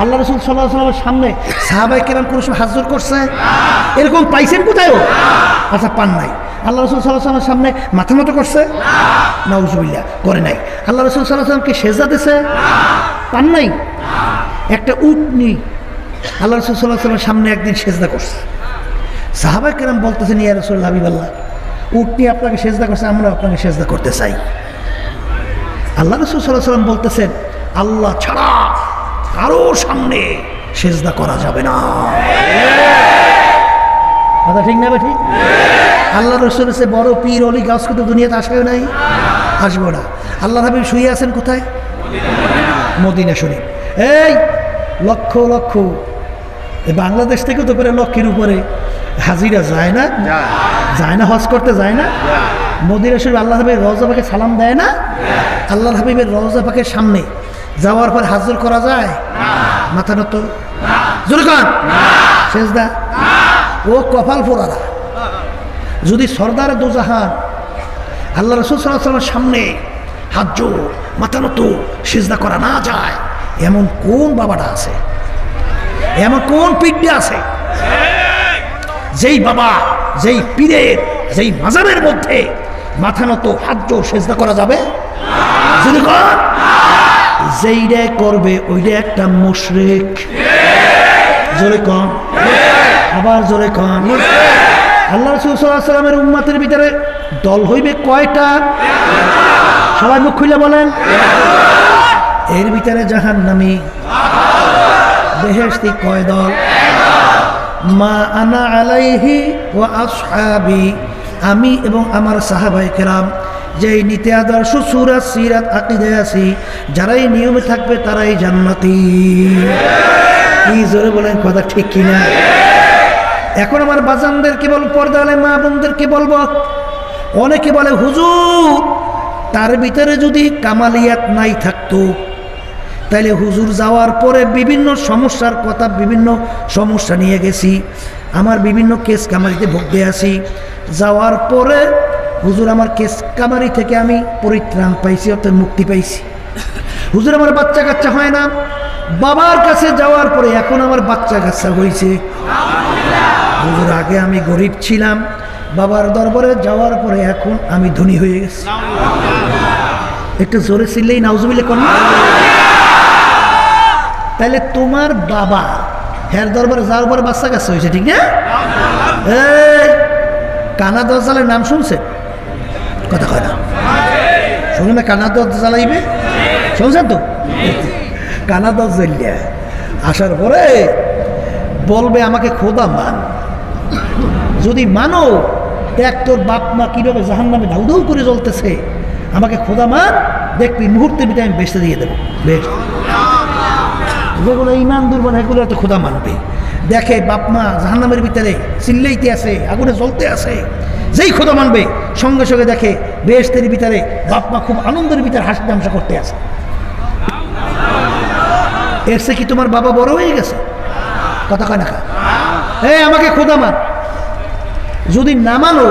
আল্লাহ রাসূল সাল্লাল্লাহু আলাইহি ওয়াসাল্লামের সামনে সাহাবায়ে কেরাম কোনো সময় হাত জোড় করছে? এরকম পাইছেন কোথায়ও? আচ্ছা, পান নাই। আল্লাহ রাসূল সাল্লাল্লাহু আলাইহি ওয়াসাল্লামের সামনে মাথা মতো করছে? নাউজুবিল্লাহ, করে নাই। আল্লাহ রাসূল সাল্লাল্লাহু আলাইহি ওয়াসাল্লামকে সেজদা দিছে? পান নাই। একটা উটনি আল্লাহ রাসূল সাল্লাল্লাহু আলাইহি ওয়াসাল্লামের সামনে একদিন সেজদা করছে। সাহাবায়ে কেরাম বলতেছেন, ইয়া রাসূলুল্লাহ, হাবিবাল্লাহ, উটনি আপনাকে সেজদা করছে, আমরা আপনাকে সেজদা করতে চাই। আল্লাহ রাসূল সাল্লাল্লাহু আলাইহি ওয়াসাল্লাম বলতেছেন, আল্লাহ ছাড়া কারো সামনে সেজদা করা যাবে না। কথা ঠিক না? ঠিক। আল্লাহ রাসূলের চেয়ে বড় পীর অলি গাউস কত দুনিয়াতে আসবেও নাই, আসবো না। আল্লাহ হাবিব শুয়ে আছেন কোথায়? মদিনা শরীফ। এই লক্ষ লক্ষ, বাংলাদেশ থেকে তো প্রায় লক্ষের উপরে হাজিরা যায় না, যায় না, হজ করতে যায় না। মদিনা শরীফ আল্লাহ হাবিব রওজা পাকে সালাম দেয় না? আল্লাহ হাবিবের রওজা পাকের সামনে যাওয়ার পর হাজির করা যায়? মাথা নত, জোরে কান, সেজদা। ও কপাল পোড়ারা, যদি সরদার দুজাহান আল্লাহ রাসূল সাল্লাল্লাহু আলাইহি ওয়াসাল্লামের সামনে হাত জোড়, মাথা নত, সেজদা করা না যায়, এমন কোন বাবাটা আছে, এমন কোন পীরটা আছে যেই বাবা, যেই পীরের, যেই মাজারের মধ্যে মাথা নত, হাত জোড়, সেজদা করা যাবে? যদি কর, যেইটা করবে ওইটা একটা মুশরিক। জোরে কম, আবার জোরে কম। আল্লাহ রাসূল সাল্লাল্লাহু আলাইহি ওয়াসাল্লামের উম্মতের ভিতরে দল হইবে কয়টা? সবাই মুখ খুলে বলেন। এর ভিতরে জাহান্নামী, বেহেশতি কয় দল? মা আনা আলাইহি ওয়া আসহাবি, আমি এবং আমার সাহাবায়ে কেরাম যেই নীতি আদর্শ সূরা সিরাত আকীদায় আছি, যারাই নিয়মে থাকবে তারাই জান্নাতি। কি জোরে বলেন, কথা ঠিক কিনা? এখন আমার বাজানদেরকে বলবো, পর্দালে মা বোনদেরকে বলবো, অনেকে বলে হুজুর তার ভিতরে যদি কামালিয়াত নাই থাকতো তাহলে হুজুর যাওয়ার পরে বিভিন্ন সমস্যার কথা, বিভিন্ন সমস্যা নিয়ে গেছি, আমার বিভিন্ন কেস কামারিতে ভুগতে আছি, যাওয়ার পরে হুজুর আমার কেস কামারি থেকে আমি পরিত্রাণ পাইছি, অর্থাৎ মুক্তি পাইছি। হুজুর আমার বাচ্চা কাচ্চা হয় না, বাবার কাছে যাওয়ার পরে এখন আমার বাচ্চা কাচ্চা হয়েছে। হুজুর আগে আমি গরিব ছিলাম, বাবার দরবারে যাওয়ার পরে এখন আমি ধনী হয়ে গেছি। একটু জোরে ছিলেই নাউজুবিল্লাহ কোন। তাহলে তোমার বাবা হের দরবারে যাওয়ার পরে বাচ্চা কাচ্চা হয়েছে, ঠিক না? এই কানা দজ্জালের নাম শুনছে? কথা কয় না, শুনে না? কানা দজ্জাল জ্বালাইবে, শুনছেন তো? কানা দজ্জালিয়া আসার পরে বলবে আমাকে খোদা মান। যদি মানো, দেখ তোর বাপ মা কিভাবে জাহান্নামে ধাউ ধাউ করে জ্বলতেছে, আমাকে খোদা মান, দেখবি মুহূর্তের ভিতরে আমি বেঁচে দিয়ে দেবো। বেশ, যেগুলো ইমান দুর্বল এগুলো তো খোদা মানবে। দেখে বাপ মা জাহান্নামের ভিতরে চিল্লাইতে আছে, আগুনে জ্বলতে আছে, যেই খোদা মানবে সঙ্গে সঙ্গে দেখে বেহেশতের ভিতরে বাপ মা খুব আনন্দের ভিতরে হাসি তামাশা করতে আছে। এর সে কি তোমার বাবা বড় হয়ে গেছে? কথা কয় না কা? এই আমাকে খোদা মান। যদি না মানো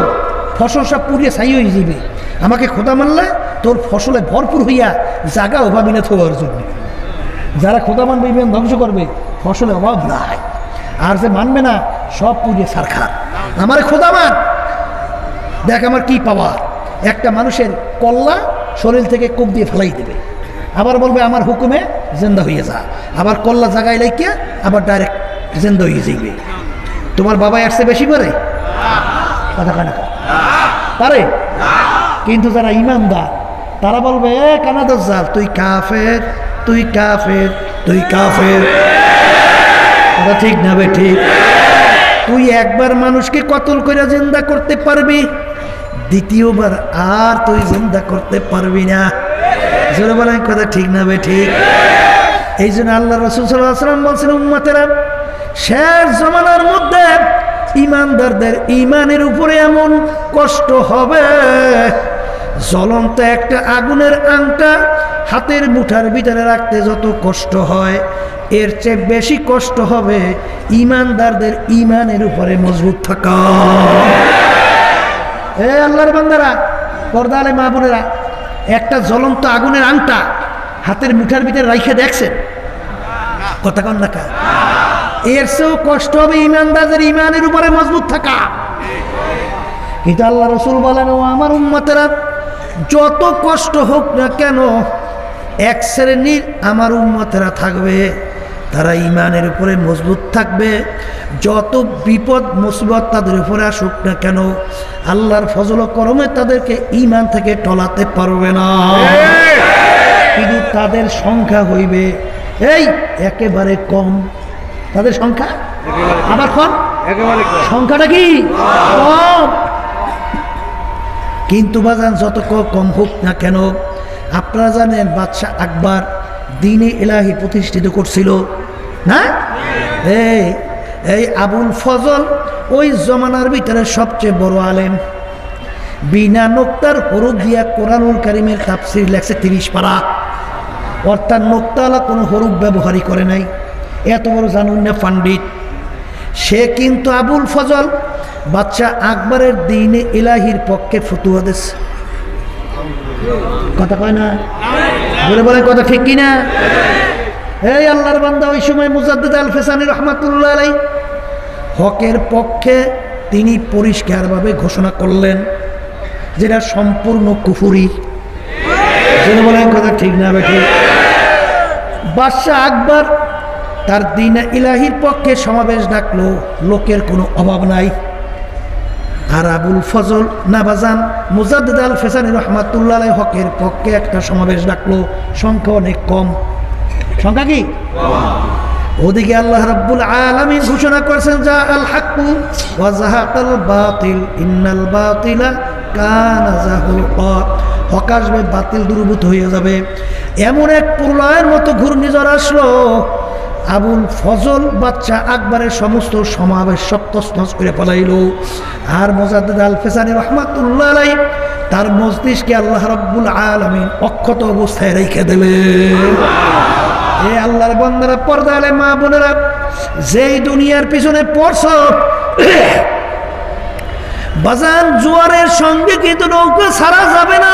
ফসল সব পুড়িয়ে ছাই হয়ে যাবে। আমাকে খোদা মানলে তোর ফসলে ভরপুর হইয়া জাগা অভাবী না থাকার জন্য। যারা খোদা মানবে ইমান ধ্বংস করবে, ফসলে অভাব নাই। আর যে মানবে না সব পুড়িয়ে সারখার। আমারে খোদা মান, দেখ আমার কি পাওয়ার। একটা মানুষের কল্লা শরীর থেকে কোপ দিয়ে ফেলাই দেবে, আবার বলবে আমার হুকুমে জিন্দা হয়ে যা, আবার কল্লা জাগায় লাইকে আবার ডাইরেক্ট জিন্দা হয়ে যাইবে। তোমার বাবা আসছে বেশি করে কথা কানা পারে, কিন্তু যারা ইমানদার তারা বলবে এ কানা দজ্জাল তুই কাফের, তুই কাফের, তুই কাফের। কথা ঠিক না বে ঠিক? তুই একবার মানুষকে কতল করে জিন্দা করতে পারবি, দ্বিতীয়বার আর তুই জিন্দা করতে পারবি না। জোরে বলেন কথা ঠিক না বে ঠিক? এই জন্য আল্লাহ রাসূল সাল্লাল্লাহু আলাইহি ওয়াসাল্লাম বলছেন, উম্মতেরা শেষ জমানার মধ্যে ইমানদারদের ইমানের উপরে এমন কষ্ট হবে, জ্বলন্ত একটা আগুনের আংটা হাতের মুঠার ভিতরে রাখতে যত কষ্ট হয়, এর চেয়ে বেশি কষ্ট হবে ইমানদারদের ইমানের উপরে মজবুত থাকা। এ আল্লাহর বান্দারা, পর্দা আলে মা বোনেরা, একটা জ্বলন্ত আগুনের আংটা হাতের মুঠার ভিতরে রাইখে দেখছেন? কথা কন না কা? এর চেয়েও কষ্ট হবে ইমানদারদের ইমানের উপরে মজবুত থাকা। কিন্তু আল্লাহ রসুল বলেন, ও আমার উম্মতেরা, যত কষ্ট হোক না কেন এক শ্রেণীর আমার উম্মতেরা থাকবে, তারা ইমানের উপরে মজবুত থাকবে। যত বিপদ মুসিবত তাদের উপরে আসুক না কেন, আল্লাহর ফজল ও করমে তাদেরকে ইমান থেকে টলাতে পারবে না। কিন্তু তাদের সংখ্যা হইবে এই একেবারে কম। তাদের সংখ্যা আবার কম, সংখ্যাটা কি কম। কিন্তু বাজান যত কম হোক না কেন, আপনারা জানেন বাদশাহ আকবর দ্বীনে ইলাহি প্রতিষ্ঠিত করছিল না? এই আবুল ফজল ওই জমানার ভিতরে সবচেয়ে বড় আলেম, বিনা নোক্তার হরফ দিয়া কোরআনুল কারীমের তাফসীর লেখছে 30 পারা, অর্থাৎ নোক্তাওয়ালা কোনো হরফ ব্যবহারই করে নাই। এত বড় জানুন না পণ্ডিত সে। কিন্তু আবুল ফজল বাদশাহ আকবরের দ্বীনে ইলাহির পক্ষে ফতোয়া দিয়েছে। কথা কয় না? বলে বলেন কথা ঠিক কিনা? এই আল্লাহর বান্দা ওই সময় মুজাদ্দিদ আল ফেসানি রহমাতুল্লাহ আলাইহি হকের পক্ষে তিনি পরিষ্কারভাবে ঘোষণা করলেন যেটা সম্পূর্ণ কুফরি। বলেন কথা ঠিক না বেঠি? বাদশাহ আকবর তার দ্বীনে ইলাহির পক্ষে সমাবেশ ডাকলো, লোকের কোনো অভাব নাই। আর আবুল ফজল নাবাজান মুজাদ্দিদ আল ফেসানি রহমাতুল্লাহ আলাইহি হকের পক্ষে একটা সমাবেশ ডাকলো, সংখ্যা অনেক কম। সংখ্যা কি? ওদিকে আল্লাহ রাব্বুল আলামিন ঘোষণা করেছেন, যা আল হাক্কু ওয়া যাহাকাল বাতিল ইন্নাল বাতিলা কানা যাহুকা। হক আসবে, বাতিল দূরীভূত হয়ে যাবে। এমন এক প্রলয়ের মতো ঘূর্ণিঝড় আসলো, আবুল ফজল বাদশাহ আকবরের সমস্ত সমাবেশ তছনছ করে ফেলাইল। আর মুজাদ্দিদ আল ফেসানি রহমাতুল্লাহ আলাইহি তার মজলিসকে আল্লাহ রাব্বুল আলামিন অক্ষত অবস্থায় রেখে দিলেন। এ আল্লাহর বান্দারা, পর্দা আলে মা বোনেরা, যেই দুনিয়ার পিছনে পড়ছ বাজান, জোয়ারের সঙ্গে কিন্তু নৌকা ছাড়া যাবে না।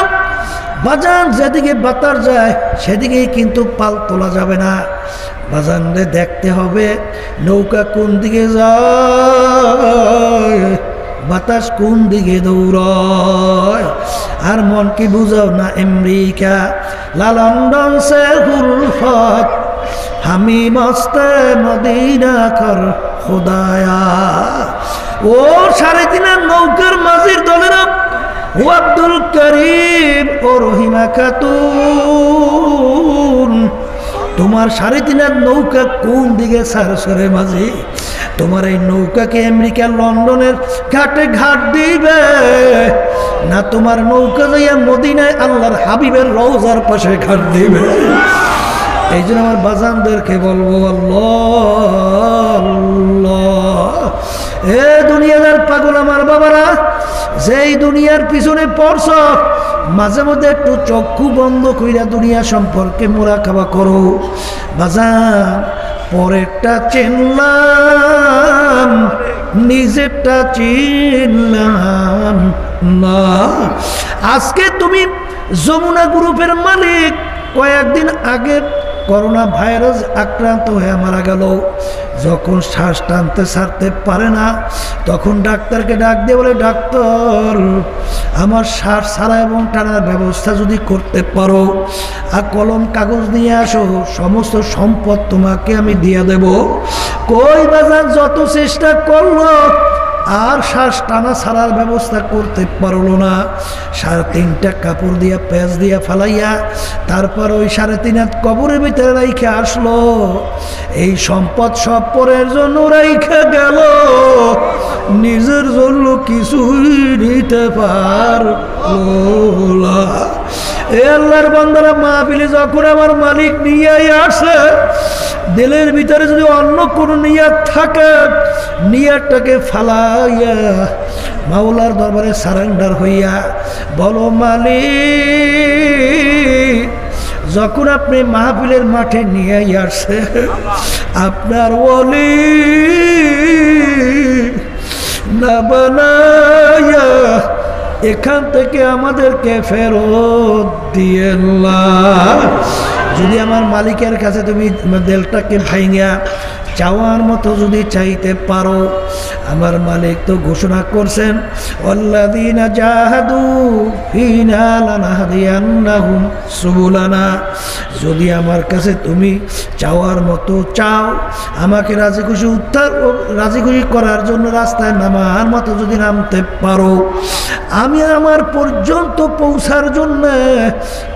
বাজান যেদিকে বাতাস যায় সেদিকেই কিন্তু পাল তোলা যাবে না। বাজানরে দেখতে হবে নৌকা কোন দিকে যায়, বাতাস কোন দিকে দৌড়ায়। আর মন কি বুঝাও না আমেরিকা লা লন্ডন সে গুলফত হামি মস্তে মদিনা কর খোদায়া। ও 3.5 নৌকার মাঝির দলেরা, ও আব্দুল করিম ও রহিমা খাতুন, তোমার 3.5 নৌকা কোন দিকে সারসরে মাঝি? তোমার এই নৌকাকে আমেরিকা লন্ডনের ঘাটে ঘাট দিবে না তোমার নৌকা যাইয়া মদিনায় আল্লাহর হাবিবের রওজার পাশে ঘাট দিবে? এই জন্য আমার বাজানদেরকে বলবো, আল্লাহ আল্লাহ। এ দুনিয়াদার পাগল আমার বাবারা, যেই দুনিয়ার পিছনে পড়ছ, মাঝে মধ্যে একটু চক্ষু বন্ধ কইরা দুনিয়া সম্পর্কে মোরাকাবা করো। বাজান, পরেরটা চিনলাম, নিজেরটা চিনলাম না। আজকে তুমি যমুনা গ্রুপের মালিক, কয়েকদিন আগে করোনা ভাইরাস আক্রান্ত হয়ে মারা গেল। যখন শ্বাস টানতে ছাড়তে পারে না, তখন ডাক্তারকে ডাক দিয়ে বলে, ডাক্তার আমার শ্বাস ছাড়া এবং টানার ব্যবস্থা যদি করতে পারো, আর কলম কাগজ নিয়ে আসো, সমস্ত সম্পদ তোমাকে আমি দিয়ে দেব। কই বাজার যত চেষ্টা করলো আর শ্বাস টানা ছাড়ার ব্যবস্থা করতে পারলো না। 3.5 কাপড় দিয়া পেঁচ দিয়া ফালাইয়া তারপর ওই 3.5 হাত কবরের ভিতরে রাইখে আসলো। এই সম্পদ সব পরের জন্য রাইখে গেল, নিজের জন্য কিছুই নিতে পারলো না। এ আল্লাহর বান্দারা, মাহফিলে যখন আমার মালিক নিয়ে আসে, দিলের ভিতরে যদি অন্য কোনো নিয়াত থাকে, নিয়াতটাকে ফালাইয়া মাওলার দরবারে সারেন্ডার হইয়া বলো, মালিক যখন আপনি মাহফিলের মাঠে নিয়ে আসে, আপনার ওলি না বানাইয়া এখান থেকে আমাদেরকে ফেরত দিয়ে। যদি আমার মালিকের কাছে তুমি দিলটাকে ভাঙিয়া চাওয়ার মতো যদি চাইতে পারো, আমার মালিক তো ঘোষণা করছেন আল্লাযীনা জাহাদু ফীনা লানাহদিয়ান্নাহুম সুবুলানা। যদি আমার কাছে তুমি চাওয়ার মতো চাও, আমাকে রাজি খুশি করার জন্য রাস্তায় নামার মতো যদি নামতে পারো, আমি আমার পর্যন্ত পৌঁছার জন্য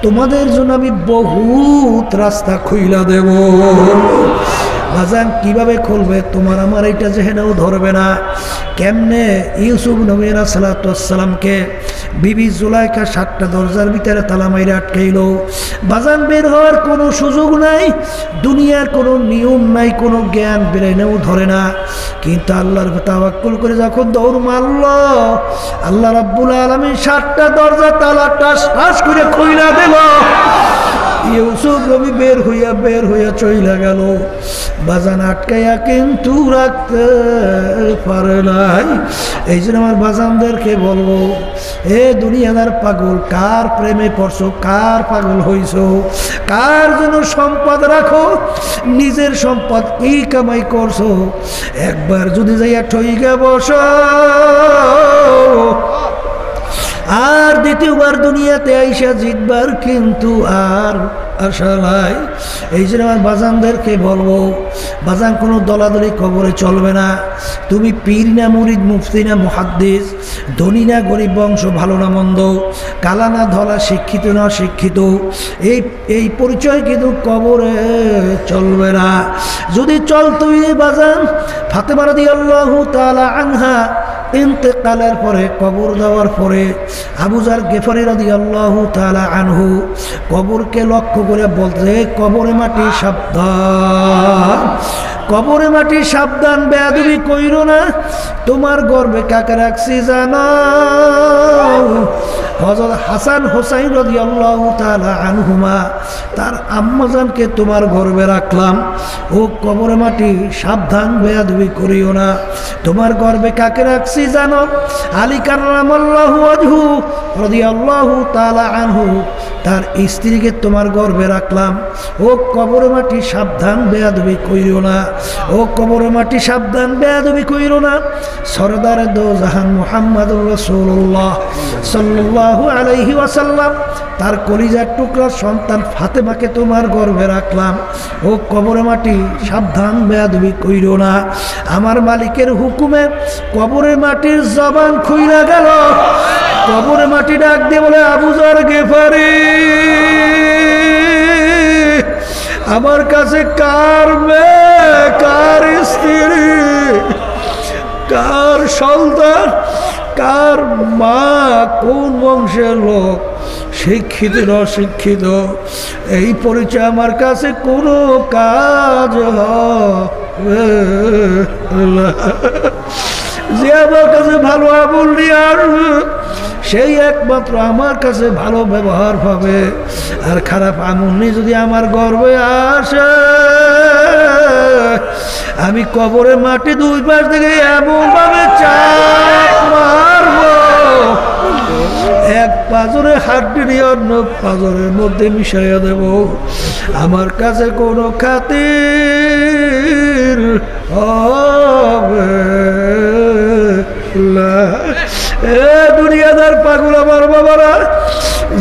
তোমাদের জন্য আমি বহুত রাস্তা খুইলা দেব। বাজান কিভাবে খুলবে? তোমার আমার এইটা যেহেনেও ধরবে না। কেমনে? ইউসুফ নবী আলাইহিস সালাতু ওয়াস সালামকে বিবি জুলাইখা 7টা দরজার ভিতরে তালা মাইরা আটকাইল। বাজান বের হওয়ার কোনো সুযোগ নাই, দুনিয়ার কোনো নিয়ম নাই, কোনো জ্ঞান বেরেনেও ধরে না। কিন্তু আল্লাহর তাওয়াক্কুল করে যখন দৌড় মারল, আল্লাহ রাব্বুল আলামিন 7টা দরজা তালা টাস করে খুইলা দিল। ইউসুফ নবী বের হইয়া চইলা গেল। বাজান আটকাইয়া কিন্তু রাখতে পারে নাই। এই জন্য আমার বাজানদেরকে বলবো, এ দুনিয়াদার পাগল, কার প্রেমে পড়ছো, কার পাগল হইছো, কার জন্য সম্পদ রাখো, নিজের সম্পদ কি কামাই করছো, একবার যদি যাইয়া ঠইগা বসো আর দ্বিতীয়বার দুনিয়াতে আইসা জিতবার কিন্তু আর আশা নাই। এই জন্য আমার বাজানদেরকে বলবো, বাজান কোনো দলাদলি কবরে চলবে না। তুমি পীর না মুরিদ, মুফতি না মুহাদ্দিস, ধনী না গরিব, বংশ ভালো না মন্দ, কালা না ধলা, শিক্ষিত না শিক্ষিত, এই পরিচয় কিন্তু কবরে চলবে না। যদি চলতোই বাজান, ফাতেমা রাদিয়াল্লাহু তাআলা আনহা ইন্তেকালের পরে, কবর দেওয়ার পরে আবু যার গেফারি রাদিয়াল্লাহু তাআলা আনহু কবরকে লক্ষ্য করে বলতে, কবরে মাটি সাবধান, কবরে মাটি সাবধান, বেয়াদবি কইরো না। তোমার গর্বে কাকে রাখছি জানো? হযরত হাসান হোসাইন রাদিয়াল্লাহু তাআলা আনহুমা, তার আম্মাজানকে তোমার গর্বে রাখলাম। ও কবরে মাটি সাবধান, বেয়াদবি করিও না। তোমার গর্বে কাকে রাখছি জানো? আলী কাররামাল্লাহু ওয়াজহু রাদিয়াল্লাহু তাআলা আনহু, তার স্ত্রীকে তোমার গর্বে রাখলাম। ও কবরে মাটি সাবধান, বেয়াদবি কইরো না। ও কবরে মাটি সাবধান, বেয়াদবি কইরো না। সরদারে দো জাহান মুহাম্মদুর রাসূলুল্লাহ সাল্লাল্লাহু আলাইহি ওয়াসাল্লাম, তার কলিজার টুকরা সন্তান ফাতেমাকে তোমার গর্বে রাখলাম। ও কবরে মাটি সাবধান, বেয়াদবি কইরো না। আমার মালিকের হুকুমে কবরে মাটির জবান খুইলা গেল। কবরে মাটি ডাক দিয়ে বলে, আবু যার গেফারি, আমার কাছে কার মেয়ে, কার স্ত্রী, কার সন্তান, কার মা, কোন বংশের লোক, শিক্ষিত না অশিক্ষিত, এই পরিচয় আমার কাছে কোনো কাজ হবে না। যে আমার কাছে ভালো আমল নিয়ে আসবে, সেই একমাত্র আমার কাছে ভালো ব্যবহার পাবে। আর খারাপ আমল নিয়ে যদি আমার গর্বে আসে, আমি কবরে মাটি দুই পাশ থেকে এমন ভাবে চাপ মারবো, এক পাজরে হাড্ডি নিয়ে অন্য পাজরের মধ্যে মিশাইয়া দেব। আমার কাছে কোনো খাতির হবে না। এ দুনিয়াদার পাগল আমার বাবারা,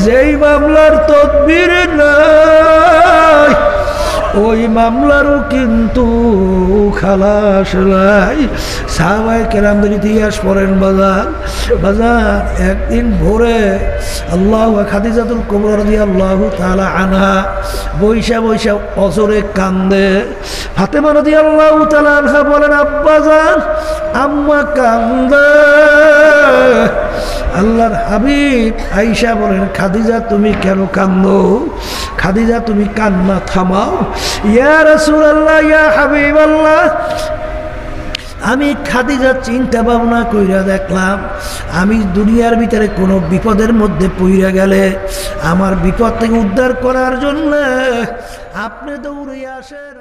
যেই মামলার তদবির নাই, ওই মামলারও কিন্তু খালাস নাই। সাহাবায়ে কেরামদের ইতিহাস পড়েন বাজার। একদিন ভোরে খাদিজাতুল কুবরা রাদিয়াল্লাহু তাআলা আনহা বৈশা অজরে কান্দে। ফাতেমা রাদিয়াল্লাহু তাআলা আনহা বলেন, আব্বাজান, আম্মা কান্দে। আল্লাহর হাবিব আয়েশা বলেন, খাদিজা তুমি কেন কান্দো? খাদিজা তুমি কান্না থামাও। ইয়া রাসূলুল্লাহ, ইয়া হাবিবাল্লাহ, আমি খাদিজা চিন্তা ভাবনা কইরা দেখলাম, আমি দুনিয়ার ভিতরে কোনো বিপদের মধ্যে পইরা গেলে আমার বিপদ থেকে উদ্ধার করার জন্য আপনি দৌড়ে আসেন।